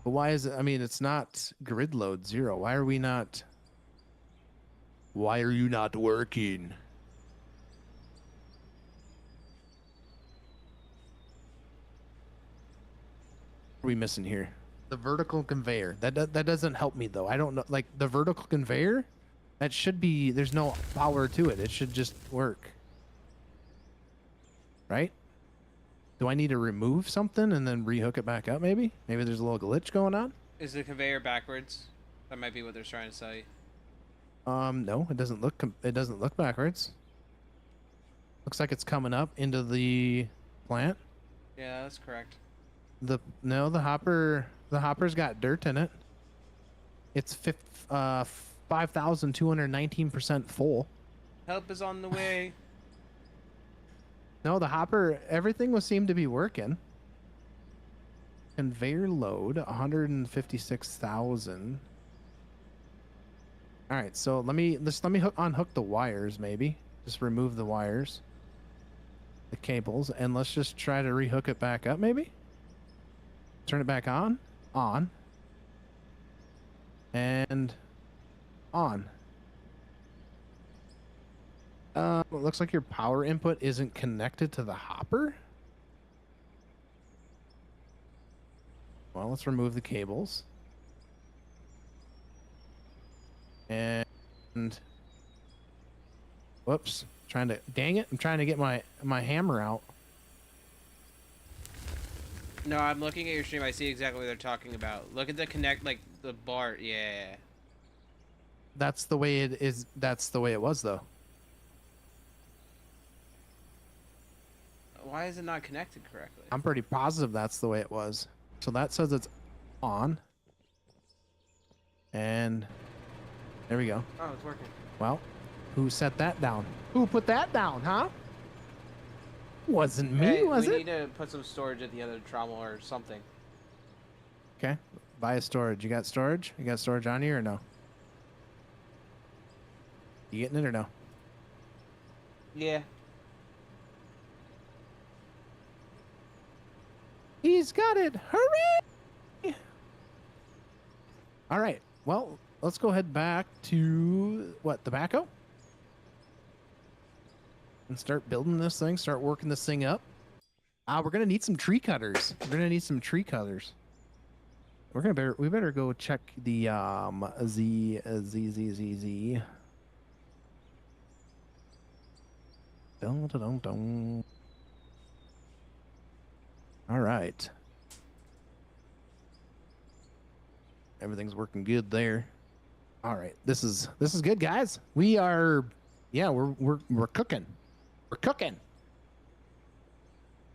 But why is it? I mean, it's not grid load 0. Why are we not? Why are you not working? What are we missing here? The vertical conveyor. That doesn't help me though. I don't know. Like the vertical conveyor, that should be. There's no power to it. It should just work. Right? Do I need to remove something and then rehook it back up? Maybe. Maybe there's a little glitch going on. Is the conveyor backwards? That might be what they're trying to sell you. No, it doesn't look. It doesn't look backwards. Looks like it's coming up into the plant. Yeah, that's correct. The hopper's got dirt in it. It's 5,219% full. Help is on the way. No, the hopper, everything seemed to be working. Conveyor load 156,000. All right, so let me unhook the wires maybe. Just remove the wires, the cables, and let's just try to rehook it back up maybe. Turn it back on, and on. It looks like your power input isn't connected to the hopper. Well, let's remove the cables. And whoops, dang it, I'm trying to get my hammer out. No, I'm looking at your stream. I see exactly what they're talking about. Look at the connect, like the bar. Yeah. That's the way it is. That's the way it was though. Why is it not connected correctly? I'm pretty positive that's the way it was. So that says it's on. And there we go. Oh, it's working. Well, Who set that down? Who put that down, huh? Wasn't me, Hey, was we it? need to put some storage at the end of the trommel or something. Okay. Buy a storage. You got storage? You got storage on you or no? You getting it or no? Yeah. He's got it. Hooray! All right. Well, let's go head back to what, the backhoe? And start building this thing, start working this thing up. We're gonna need some tree cutters. We're gonna need some tree cutters. We better go check the Z. Dun, dun, dun, dun. All right. Everything's working good there. All right. This is good, guys. We are, yeah, we're cooking. We're cooking.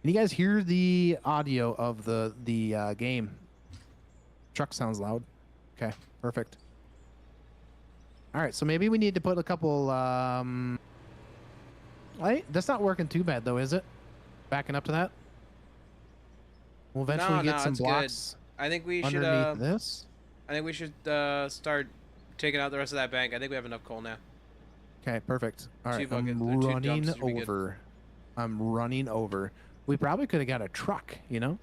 Can you guys hear the audio of the game? Truck sounds loud. Okay, perfect. All right, so maybe we need to put a couple. That's not working too bad though, is it? Backing up to that. We'll eventually get some it's blocks. Good. I think we should. Underneath this. I think we should start taking out the rest of that bank. I think we have enough coal now. Okay, perfect. All right, Two buckets, I'm two running dumps should be good. over. I'm running over. We probably could have got a truck, you know?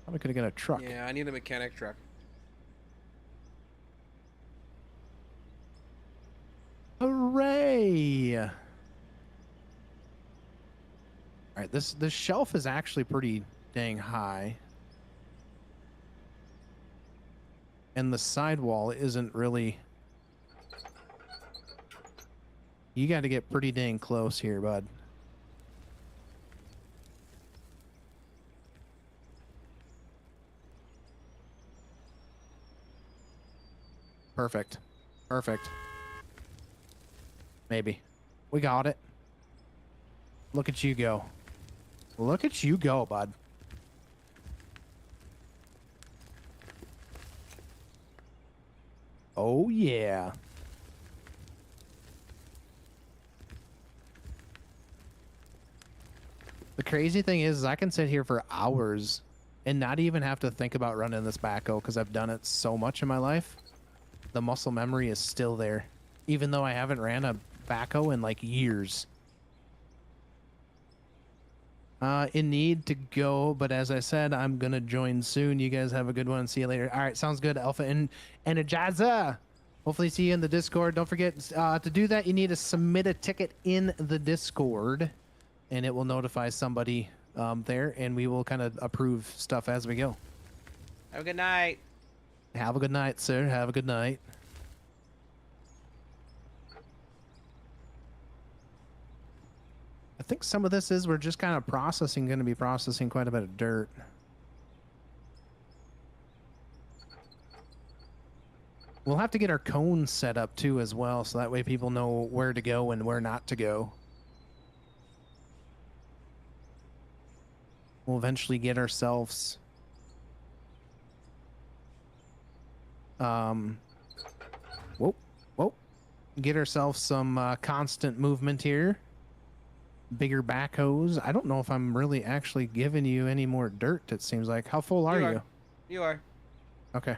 Probably could have got a truck. Yeah, I need a mechanic truck. Hooray! All right, this shelf is actually pretty dang high. And the sidewall isn't really... You got to get pretty dang close here, bud. Perfect. Perfect. Maybe. We got it. Look at you go. Look at you go, bud. Oh, yeah. The crazy thing is I can sit here for hours and not even have to think about running this backhoe because I've done it so much in my life. The muscle memory is still there, even though I haven't ran a backhoe in like years. In need to go, but as I said, I'm gonna join soon. You guys have a good one. See you later. All right, sounds good. Alpha and Energizer. Hopefully see you in the Discord. Don't forget to do that. You need to submit a ticket in the Discord, and it will notify somebody there, and we will kind of approve stuff as we go. Have a good night. Have a good night, sir. Have a good night. I think some of this is we're just kind of going to be processing quite a bit of dirt. We'll have to get our cones set up too as well, so that way people know where to go and where not to go. We'll eventually get ourselves get ourselves some constant movement here. Bigger backhoes. I don't know if I'm really actually giving you any more dirt, it seems like. How full are you? You are. Okay.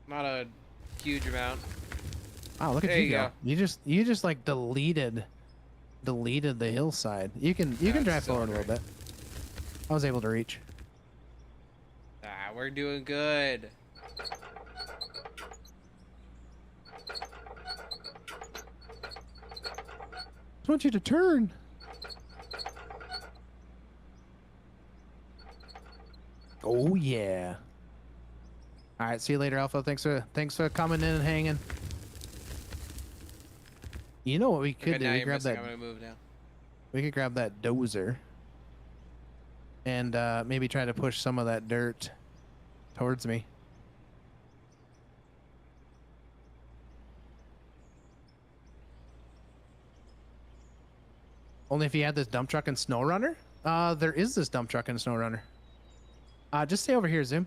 Not a huge amount. Oh, look at you go. You just like deleted the hillside. You can drive forward a little bit. I was able to reach. We're doing good. I want you to turn. Oh yeah. All right, see you later, Alpha. Thanks for coming in and hanging. You know what we could do? We grab that. I'm gonna move now. We could grab that dozer and maybe try to push some of that dirt towards me. Only if you had this dump truck and SnowRunner? There is this dump truck and SnowRunner. Just stay over here, Zoom.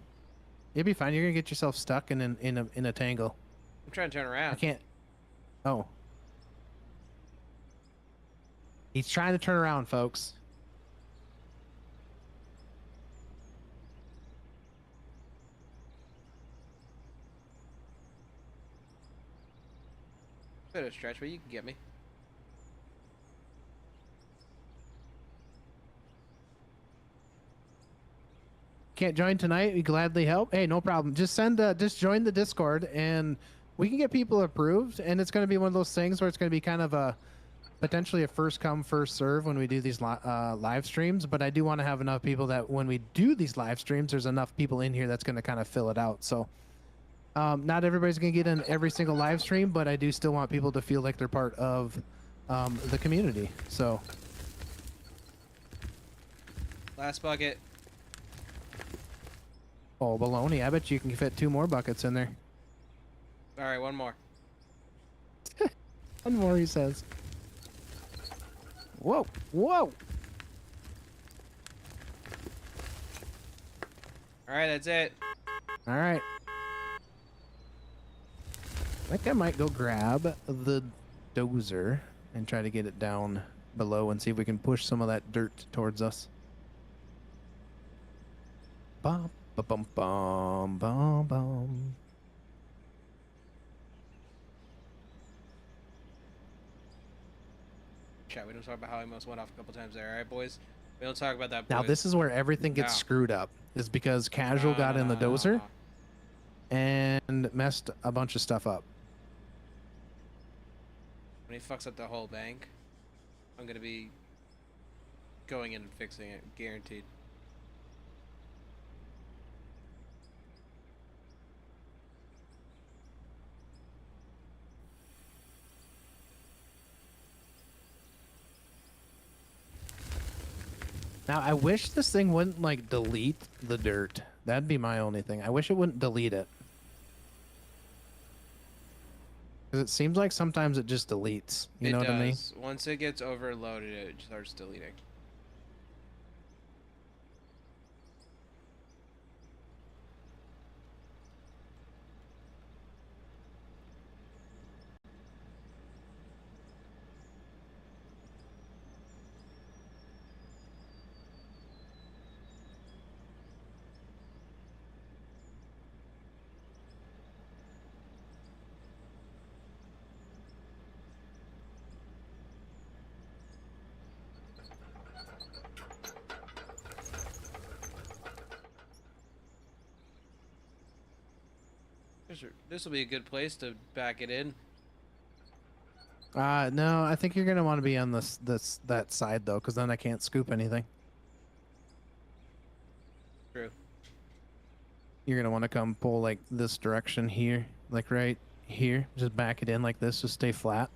You'll be fine. You're gonna get yourself stuck in a tangle. I'm trying to turn I around. can't. Oh. He's trying to turn around, folks. Bit of a stretch, but you can get me. Can't join tonight? We gladly help. Hey, no problem. Just just join the Discord, and we can get people approved. And it's going to be one of those things where it's going to be kind of a potentially a first come first serve when we do these live streams. But I do want to have enough people that when we do these live streams, there's enough people in here that's going to kind of fill it out. So not everybody's going to get in every single live stream, but I do still want people to feel like they're part of the community. So Last bucket. oh, baloney! I bet you can fit 2 more buckets in there. All right, one more. One more, he says. Whoa! Whoa! All right, that's it. All right. I think I might go grab the dozer and try to get it down below and see if we can push some of that dirt towards us. Bum, ba, bum, bum, bum, bum. Chat, we don't talk about how I almost went off a couple times there. All right, boys? We don't talk about that, boys. Now, this is where everything gets No. screwed up, is because Casual got in the dozer No. and messed a bunch of stuff up. When he fucks up the whole bank, I'm going to be going in and fixing it. Guaranteed. Now, I wish this thing wouldn't, like, delete the dirt. That'd be my only thing. I wish it wouldn't delete it. Because it seems like sometimes it just deletes. You know what I mean? Once it gets overloaded, it starts deleting. This will be a good place to back it in. No, I think you're gonna want to be on that side though, because then I can't scoop anything. True. You're gonna want to come pull like this direction here, like right here. Just back it in like this. Just stay flat.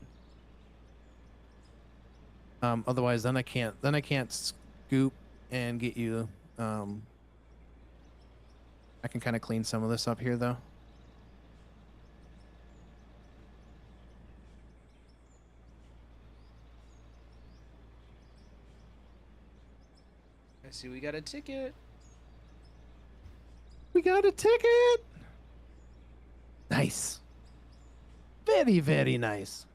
Otherwise, then I can't scoop and get you. I can kind of clean some of this up here though. I see we got a ticket. We got a ticket. Nice. Very, very nice.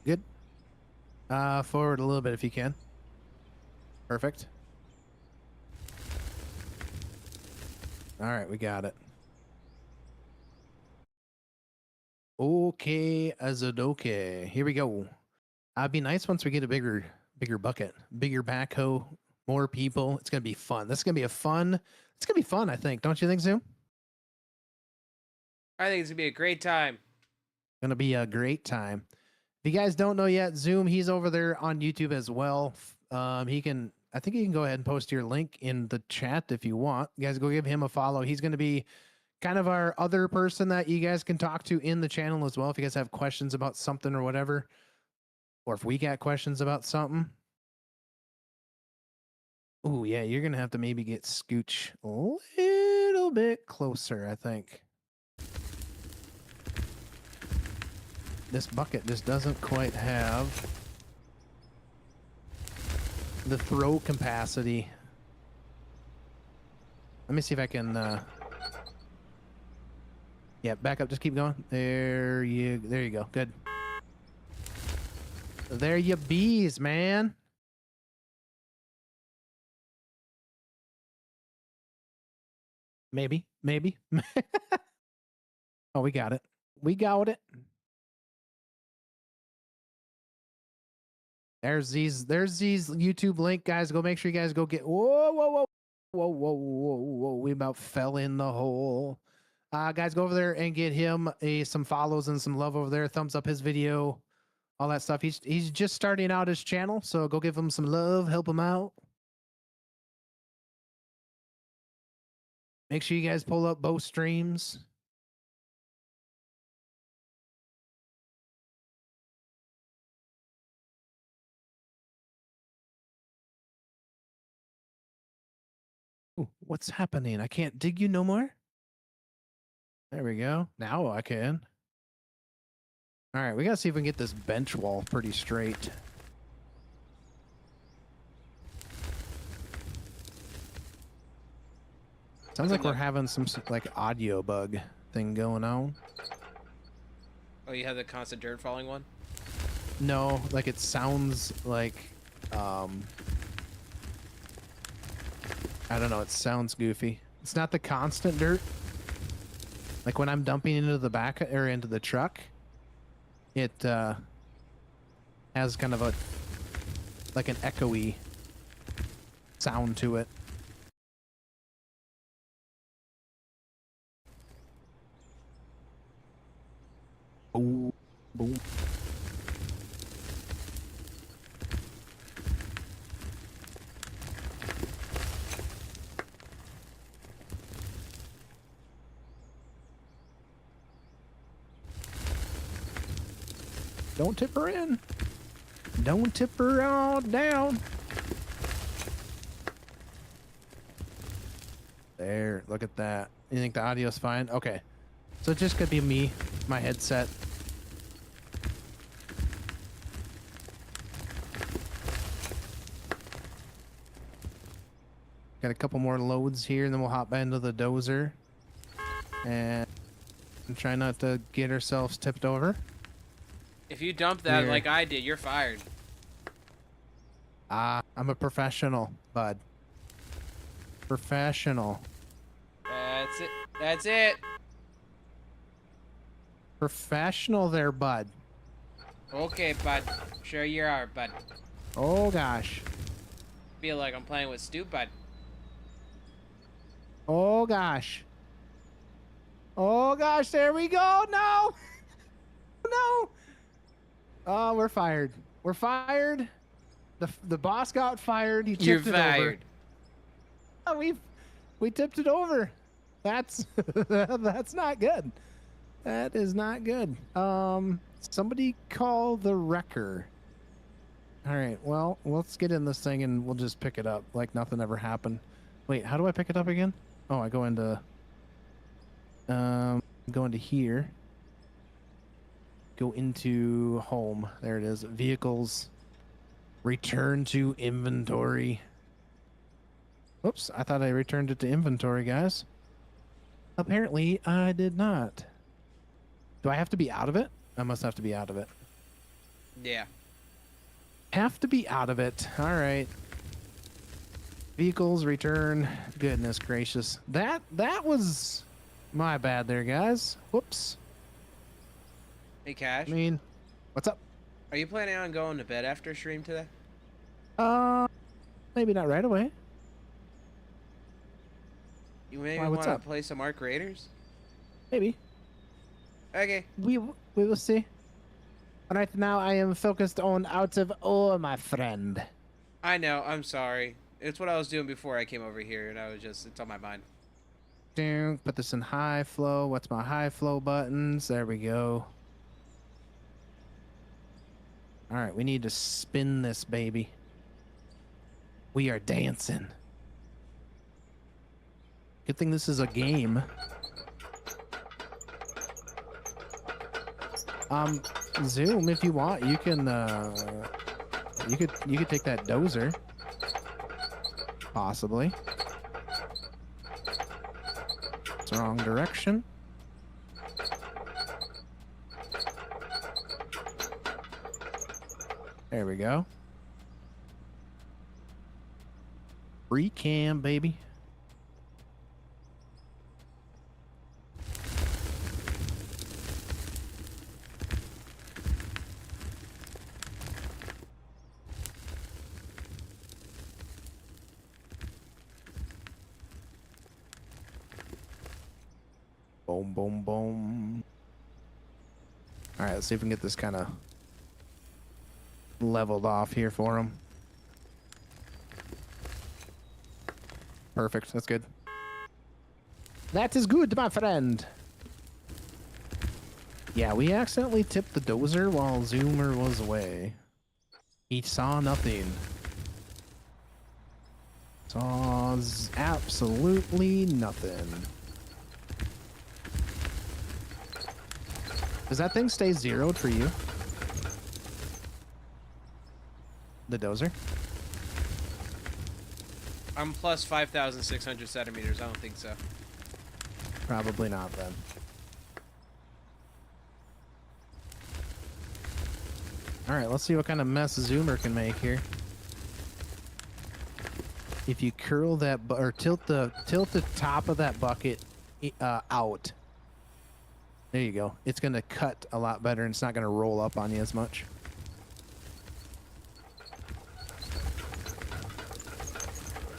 Good. Forward a little bit if you can. Perfect. All right, we got it. Okay, Azadoke. Here we go. It'd be nice once we get a bigger bucket, bigger backhoe, more people. It's gonna be fun. This is gonna be it's gonna be fun, I think. Don't you think, Zoom? I think it's gonna be a great time. Gonna be a great time. If you guys don't know yet, Zoom, he's over there on YouTube as well. I think you can go ahead and post your link in the chat if you want. You guys go give him a follow. He's gonna be kind of our other person that you guys can talk to in the channel as well if you guys have questions about something or whatever, or if we got questions about something. Oh yeah, you're gonna have to maybe get Scooch a little bit closer, I think. this bucket just doesn't quite have the throw capacity. Let me see if I can, yeah, back up, just keep going. There you go, good. There you bees, man. Maybe. Oh, we got it. We got it. There's these YouTube link, guys. Go make sure you guys go get. Whoa. We about fell in the hole. Guys, go over there and get him some follows and some love over there. Thumbs up his video, all that stuff. He's just starting out his channel, so go give him some love, help him out. Make sure you guys pull up both streams. Ooh, what's happening? I can't dig you no more? There we go. Now I can. All right, we gotta see if we can get this bench wall pretty straight. Sounds like we're having some like audio bug thing going on. Oh, you have the constant dirt falling one? No, like it sounds like, I don't know, it sounds goofy. It's not the constant dirt. Like when I'm dumping into the back or into the truck, it has kind of a, like an echoey sound to it. Boom, boom. Don't tip her in. Don't tip her all down. There, look at that. You think the audio's fine? Okay. So it just could be me, my headset. Got a couple more loads here, and then we'll hop into the dozer. And try not to get ourselves tipped over. If you dump that like I did, you're fired. I'm a professional, bud. Professional. That's it. That's it. Professional there, bud. Okay, bud. Sure you are, bud. Oh, gosh. Feel like I'm playing with Stu, bud. Oh, gosh. Oh, gosh, there we go. No. No. Oh, we're fired. We're fired. The boss got fired. He tipped it over. Oh, we tipped it over. That's that's not good. That is not good. Somebody call the wrecker. All right. Well, let's get in this thing and we'll just pick it up like nothing ever happened. Wait, how do I pick it up again? Oh, I go into here. Go into home. There it is. Vehicles. Return to inventory. Oops, I thought I returned it to inventory, guys. Apparently, I did not. Do I have to be out of it? I must have to be out of it. Yeah. Have to be out of it. All right. Vehicles return. Goodness gracious. That was my bad there, guys. Whoops. Hey, Cash. I mean, what's up? Are you planning on going to bed after stream today? Maybe not right away. You maybe want to play some Ark Raiders? Maybe. Okay. We will see. Right now, I am focused on Out of Ore, my friend. I know. I'm sorry. It's what I was doing before I came over here, and it's on my mind. Put this in high flow. What's my high flow buttons? There we go. All right, we need to spin this baby. We are dancing. Good thing this is a game. Zoom, if you want, you can you could take that dozer. Possibly. It's the wrong direction. There we go. Free cam, baby. Boom, boom, boom. All right, let's see if we can get this kind of leveled off here for him. Perfect. That's good. That is good, my friend. Yeah, we accidentally tipped the dozer while Zoomer was away. He saw nothing. Saw absolutely nothing. Does that thing stay zeroed for you? The dozer? I'm plus 5,600 centimeters. I don't think so. Probably not then. Alright, let's see what kind of mess Zoomer can make here. If you curl that or tilt the top of that bucket out. There you go. It's gonna cut a lot better and it's not gonna roll up on you as much.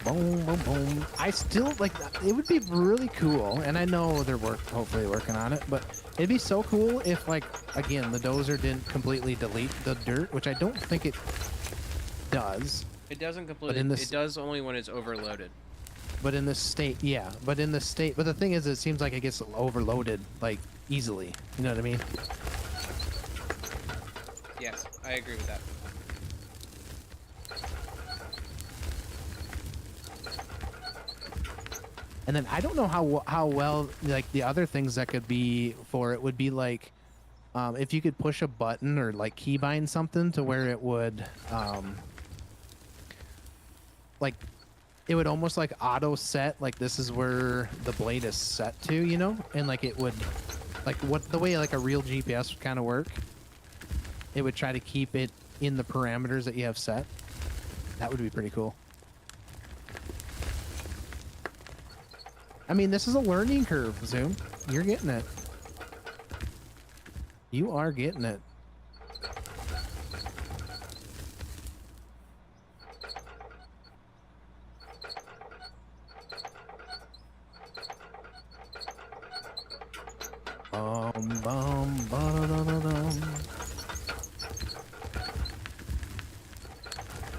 Boom, boom, boom. I still like it would be really cool, and I know they're hopefully working on it, but it'd be so cool if, like, again, the dozer didn't completely delete the dirt, which I don't think it does. It doesn't completely. It does only when it's overloaded. But in this state, yeah. But the thing is, it seems like it gets overloaded, like, easily. You know what I mean? Yes, I agree with that. And then I don't know how well, like, the other things that could be for it would be like, if you could push a button or like keybind something to where it would, like, it would almost like auto set, like this is where the blade is set to, you know, and like it would, like the way like a real GPS would kind of work. It would try to keep it in the parameters that you have set. That would be pretty cool. I mean, this is a learning curve, Zoom. You're getting it. You are getting it.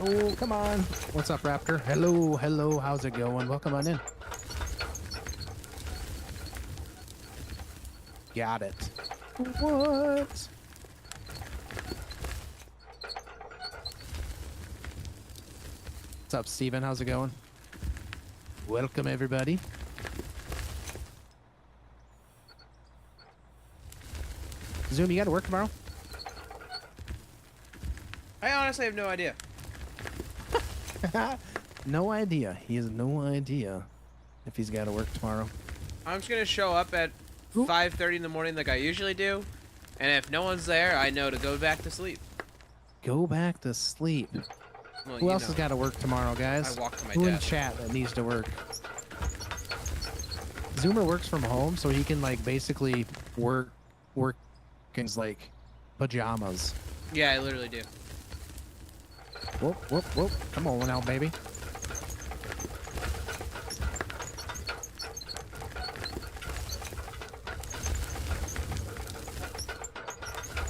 Oh, come on. What's up, Raptor? Hello, hello. How's it going? Welcome on in. Got it. What? What's up, Steven? How's it going? Welcome, everybody. Zoom, you got to work tomorrow? I honestly have no idea. No idea. He has no idea if he's got to work tomorrow. I'm just gonna show up at 5:30 in the morning like I usually do, and if no one's there, I know to go back to sleep. Go back to sleep. Well, Who else has got to work tomorrow, guys? I walk to my Who in desk. chat that needs to work? Zoomer works from home, so he can like basically work in his like pajamas. Yeah, I literally do. Whoop, whoop, whoop. Come on now, baby.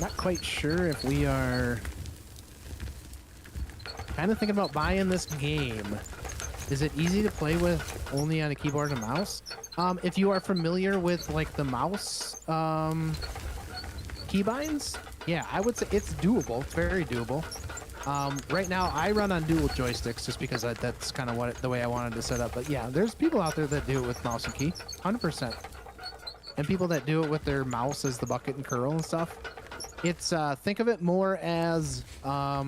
Not quite sure if we are kind of thinking about buying this game. Is it easy to play with only on a keyboard and mouse? If you are familiar with like the mouse keybinds, yeah, I would say it's doable. It's very doable. Right now, I run on dual joysticks just because that's kind of the way I wanted to set up. But yeah, there's people out there that do it with mouse and key, 100%. And people that do it with their mouse as the bucket and curl and stuff. It's think of it more as I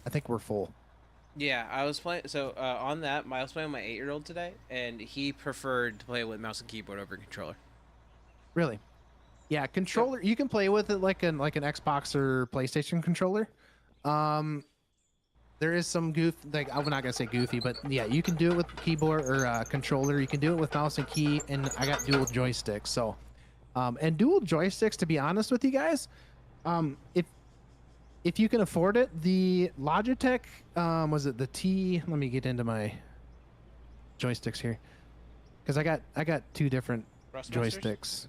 think we're full. Yeah, I was playing. So on that, I was playing with my 8-year-old today, and he preferred to play with mouse and keyboard over controller. Really? Yeah, Yep. controller. You can play with it like an Xbox or PlayStation controller. Um, there is some goof. Like I'm not gonna say goofy, but yeah, you can do it with keyboard or controller. You can do it with mouse and key, and I got dual joysticks. So, and dual joysticks. To be honest with you guys, if you can afford it, the Logitech, was it the T? Let me get into my joysticks here, because I got two different Thrustmasters. joysticks.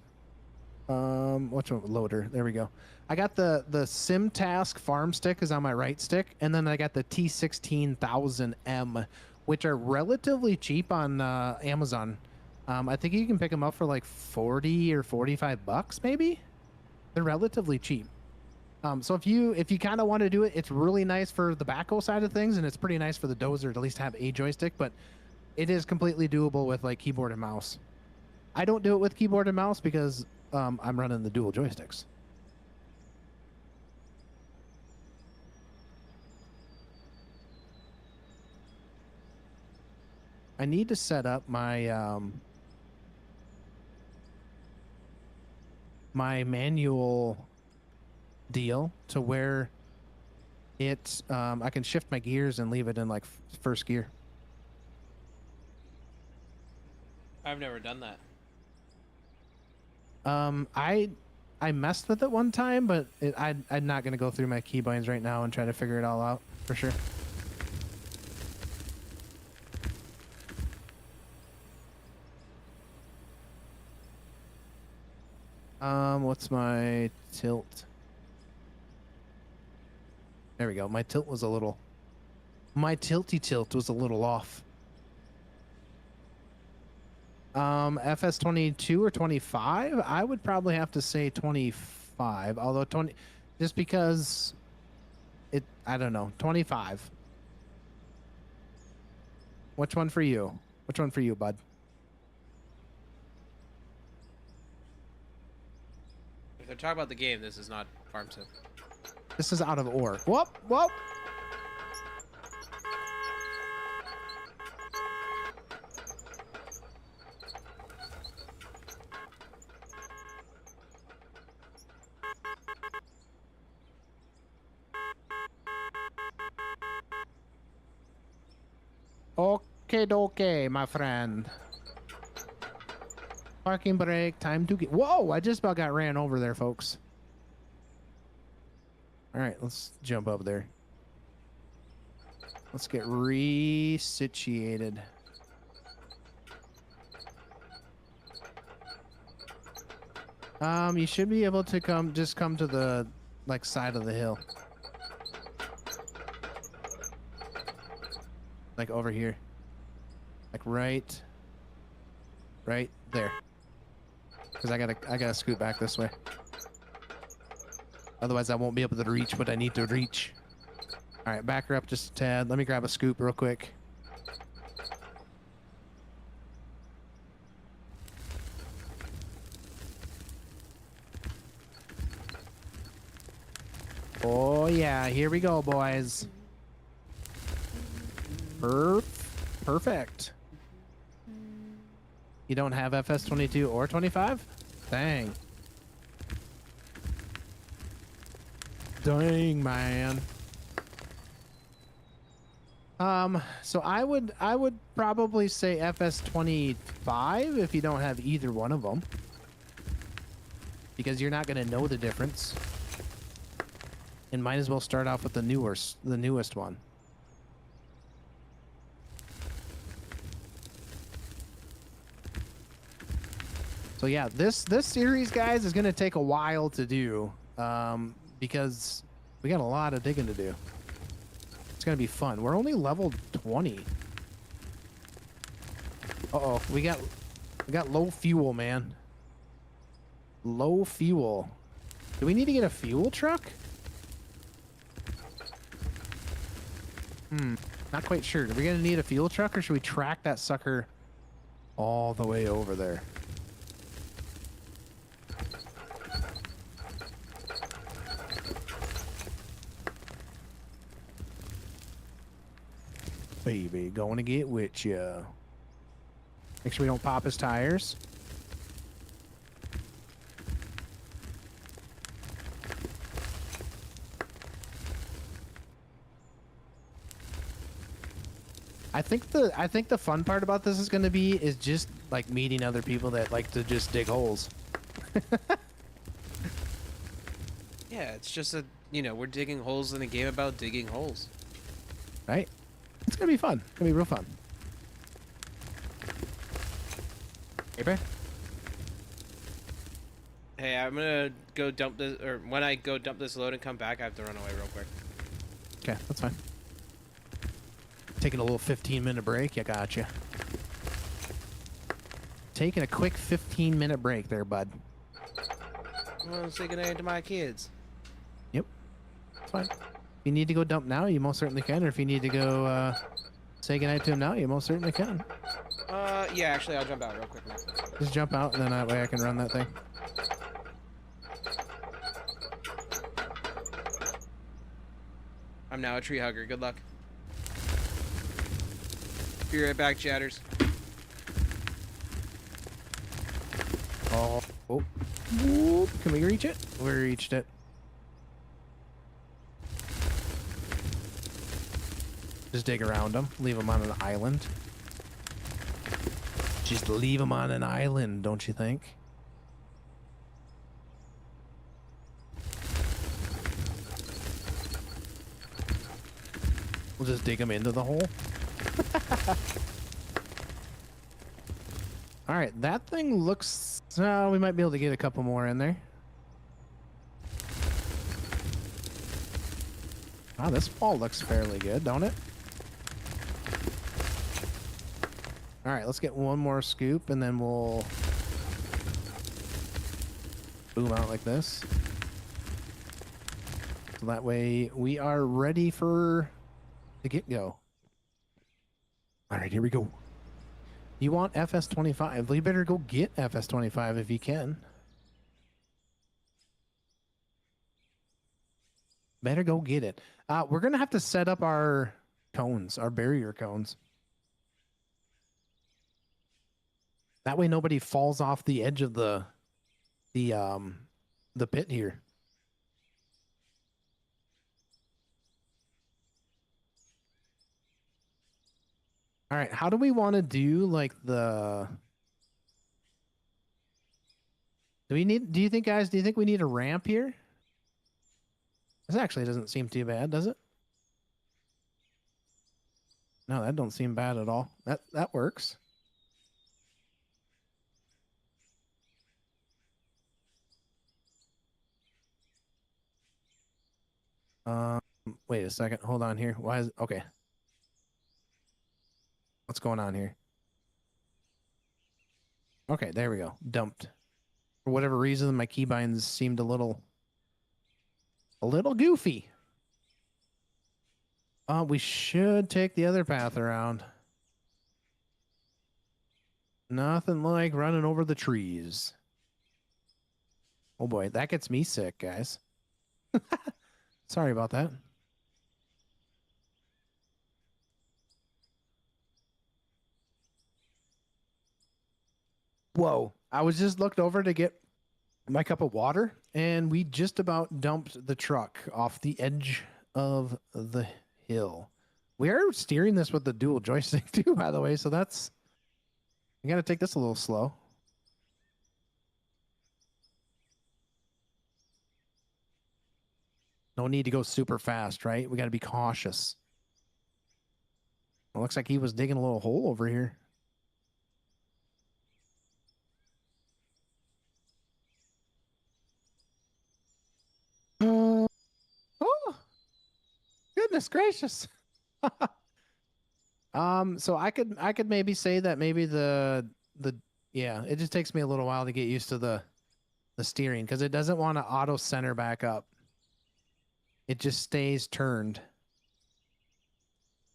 Which one? Loader. There we go. I got the SimTask Farm Stick is on my right stick, and then I got the T16000M, which are relatively cheap on Amazon. I think you can pick them up for like 40 or 45 bucks, maybe. They're relatively cheap. So if you kind of want to do it, it's really nice for the backhoe side of things, and it's pretty nice for the dozer to at least have a joystick. But it is completely doable with like keyboard and mouse. I don't do it with keyboard and mouse because I'm running the dual joysticks. I need to set up my my manual deal to where it I can shift my gears and leave it in like first gear. I've never done that. I messed with it one time, but I'm not gonna go through my keybinds right now and try to figure it all out for sure. What's my tilt? There we go. My tilt was a little. My tilty tilt was a little off. FS22 or 25? I would probably have to say 25. Although 20, just because it, I don't know, 25. Which one for you? Which one for you, bud? If they're talking about the game, this is not Farm Sim. This is out of ore. Whoop, whoop. Okay, okay, my friend. Parking brake, time to get. Whoa! I just about got ran over there, folks. All right, let's jump up there. Let's get resituated. You should be able to come to the like side of the hill. Like over here. Like right there. Cuz I gotta scoot back this way. Otherwise I won't be able to reach what I need to reach. All right, back her up just a tad. Let me grab a scoop real quick. Oh yeah, here we go, boys. Perfect. You don't have FS22 or 25? Dang. Dang, man. So I would probably say FS25 if you don't have either one of them. Because you're not going to know the difference. And might as well start off with the newest one. So yeah, this series, guys, is going to take a while to do, because we got a lot of digging to do. It's going to be fun. We're only level 20. Uh-oh, we got low fuel, man. Low fuel. Do we need to get a fuel truck? Not quite sure. Are we going to need a fuel truck, or should we track that sucker all the way over there? baby. Going to get with you. Make sure we don't pop his tires. I think the fun part about this is going to be is just like meeting other people that like to just dig holes. Yeah, it's just we're digging holes in a game about digging holes. Right? It's going to be fun. It's going to be real fun. Hey, bear. Hey, I'm gonna go dump this, or when I go dump this load and come back, I have to run away real quick. Okay, that's fine. Taking a little 15-minute break. Yeah, gotcha. Taking a quick 15-minute break there, bud. I'm gonna say goodnight to my kids. Yep. It's fine. If you need to go dump now, you most certainly can. Or if you need to go say goodnight to him now, you most certainly can. Yeah, actually, I'll jump out real quick now. Just jump out, and then that way I can run that thing. I'm now a tree hugger. Good luck. Be right back, chatters. Oh. Whoop. Can we reach it? We reached it. Just dig around them. Leave them on an island. Just leave them on an island, don't you think? We'll just dig them into the hole. All right, that thing looks... we might be able to get a couple more in there. Wow, this wall looks fairly good, don't it? All right, let's get one more scoop, and then we'll boom out like this. So that way we are ready for the get-go. All right, here we go. You want FS25? Well, you better go get FS25 if you can. Better go get it. We're going to have to set up our cones, our barrier cones. That way nobody falls off the edge of the pit here. All right, how do we want to do like the... do you think, guys, do you think we need a ramp here? This actually doesn't seem too bad, does it? No, that don't seem bad at all. That works. Wait a second. Hold on here. Why is... okay. What's going on here? Okay, there we go. Dumped. For whatever reason, my keybinds seemed a little goofy. We should take the other path around. Nothing like running over the trees. Oh boy, that gets me sick, guys. Sorry about that. Whoa. I was just looked over to get my cup of water, and we just about dumped the truck off the edge of the hill. We are steering this with the dual joystick too, by the way, so that's... you gotta take this a little slow. No need to go super fast, right? We gotta be cautious. It looks like he was digging a little hole over here. Oh, goodness gracious. So I could maybe say that maybe the yeah, it just takes me a little while to get used to the steering because it doesn't want to auto center back up. It just stays turned.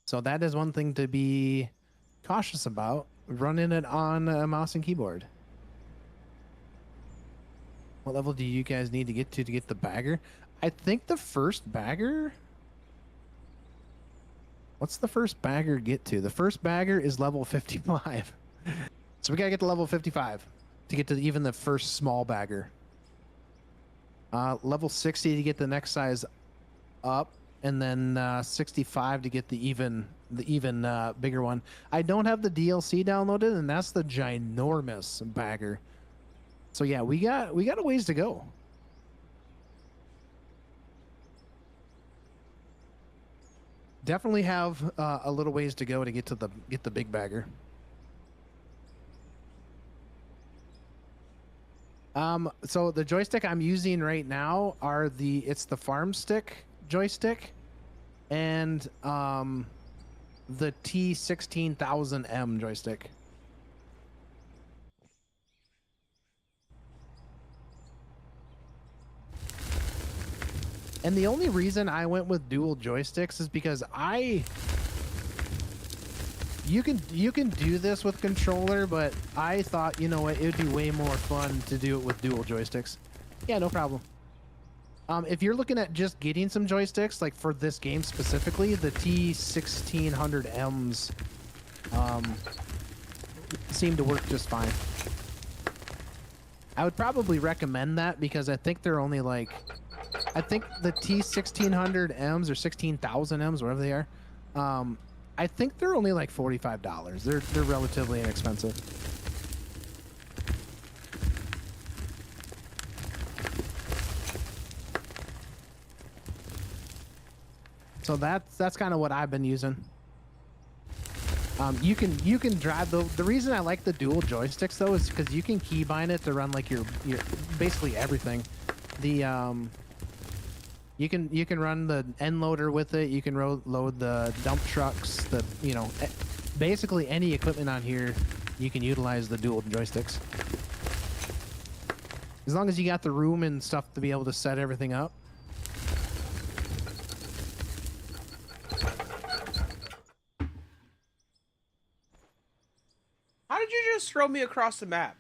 So that is one thing to be cautious about, running it on a mouse and keyboard. What level do you guys need to get the bagger? I think the first bagger... What's the first bagger get to? The first bagger is level 55. So we gotta get to level 55 to get to even the first small bagger. Level 60 to get the next size up, and then 65 to get the even bigger one. I don't have the DLC downloaded, and that's the ginormous bagger. So yeah, we got a ways to go. Definitely have a little ways to go to get the big bagger. So the joystick I'm using right now are it's the farm stick joystick, and the T16000M joystick. And the only reason I went with dual joysticks is because you can do this with controller, but I thought, you know what, it would be way more fun to do it with dual joysticks. Yeah, no problem. If you're looking at just getting some joysticks, like for this game specifically, the T16000Ms seem to work just fine. I would probably recommend that because I think they're only like, I think the T16000Ms or 16,000Ms, whatever they are, I think they're only like $45. They're relatively inexpensive. So that's kind of what I've been using. You can drive the reason I like the dual joysticks though is because you can keybind it to run like your basically everything. The you can run the end loader with it. You can load the dump trucks. Basically any equipment on here, you can utilize the dual joysticks. As long as you got the room and stuff to be able to set everything up. How did you just throw me across the map?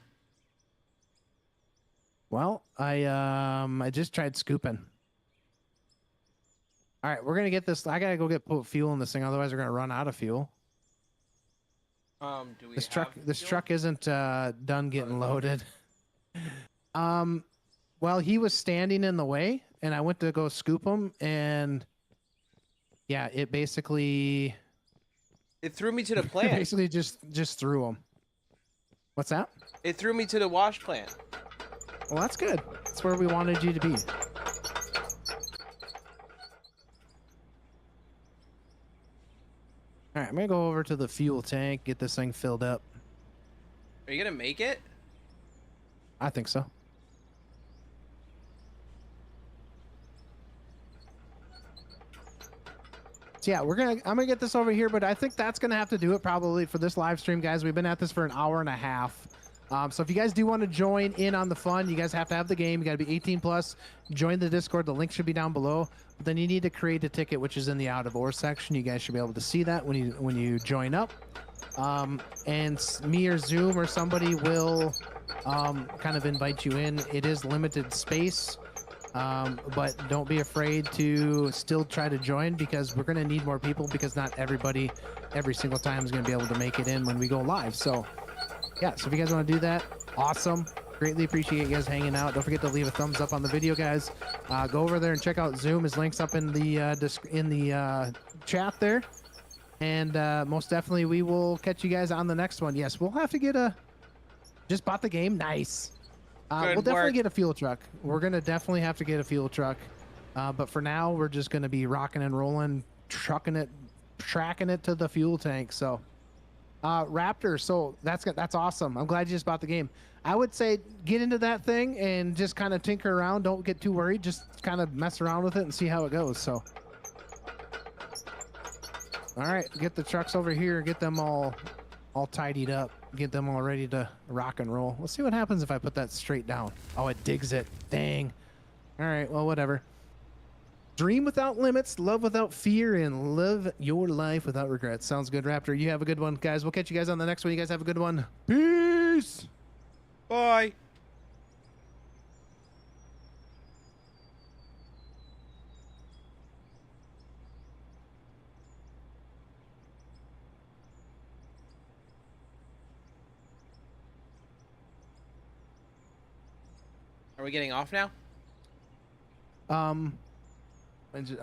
Well, I just tried scooping. All right, we're gonna get this. I gotta go put fuel in this thing, otherwise we're gonna run out of fuel. Do we this truck isn't done getting loaded. Well, he was standing in the way, and I went to go scoop him, and yeah, it basically threw me to the plant. Basically just threw him. What's that? It threw me to the wash plant. Well, that's good. That's where we wanted you to be. All right, I'm gonna go over to the fuel tank, get this thing filled up. Are you gonna make it? I think so. So yeah, I'm gonna get this over here, but I think that's gonna have to do it probably for this live stream, guys. We've been at this for an hour and a half. So if you guys do want to join in on the fun, you guys have to have the game. You got to be 18 plus. Join the Discord. The link should be down below. But then you need to create a ticket, which is in the out of ore section. You guys should be able to see that when you join up. And me or Zoom or somebody will kind of invite you in. It is limited space, but don't be afraid to still try to join because we're going to need more people because not everybody every single time is going to be able to make it in when we go live. So yeah, so if you guys want to do that, awesome. Greatly appreciate you guys hanging out. Don't forget to leave a thumbs up on the video, guys. Go over there and check out Zoom. His link's up in the chat there. And most definitely, we will catch you guys on the next one. Yes, we'll have to get just bought the game. Nice. We'll definitely get a fuel truck. We're going to definitely have to get a fuel truck. But for now, we're just going to be rocking and rolling, tracking it to the fuel tank. So... Raptor, so that's awesome. I'm glad you just bought the game. I would say get into that thing and just kind of tinker around. Don't get too worried. Just kind of mess around with it and see how it goes. So, all right, get the trucks over here. Get them all tidied up. Get them all ready to rock and roll. Let's see what happens if I put that straight down. Oh, it digs it. Dang. All right, well, whatever. Dream without limits, love without fear, and live your life without regrets. Sounds good, Raptor. You have a good one, guys. We'll catch you guys on the next one. You guys have a good one. Peace. Bye. Are we getting off now? I'm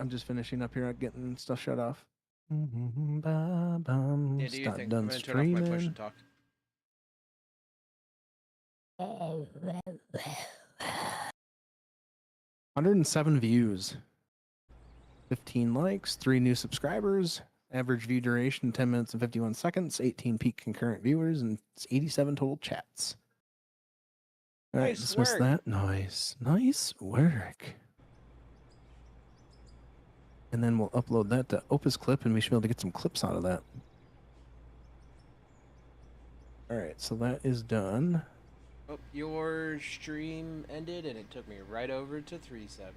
just finishing up here, getting stuff shut off. Yeah, do your Start thing. I'm done gonna turn off my push streaming. and talk. 107 views, 15 likes, 3 new subscribers, average view duration 10 minutes and 51 seconds, 18 peak concurrent viewers, and 87 total chats. All right, Nice dismiss work. that. Nice work. And then we'll upload that to Opus Clip, and we should be able to get some clips out of that. All right, so that is done. Oh, your stream ended and it took me right over to 3.7.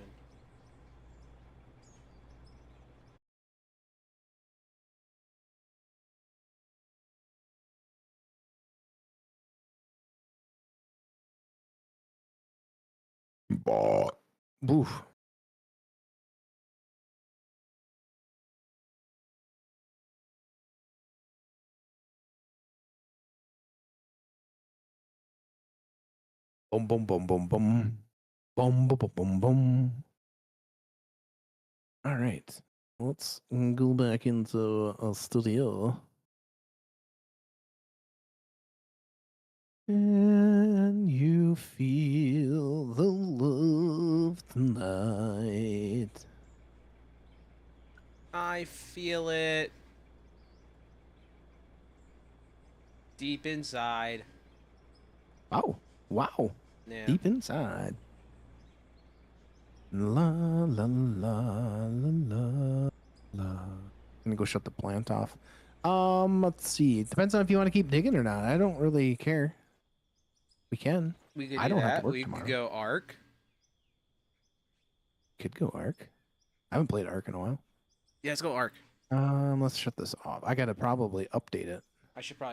Boof. Boom, boom, boom, boom, boom. Boom, boom, boom, boom, boom. All right. Let's go back into a studio. Can you feel the love tonight? I feel it deep inside. Oh, wow. Yeah. Deep inside. La la la la la la. Gonna go shut the plant off. Let's see. Depends on if you want to keep digging or not. I don't really care. We can. We could I do don't have to that. work We tomorrow. could go Ark. Could go Ark. I haven't played Ark in a while. Yeah, let's go Ark. Let's shut this off. I gotta probably update it. I should probably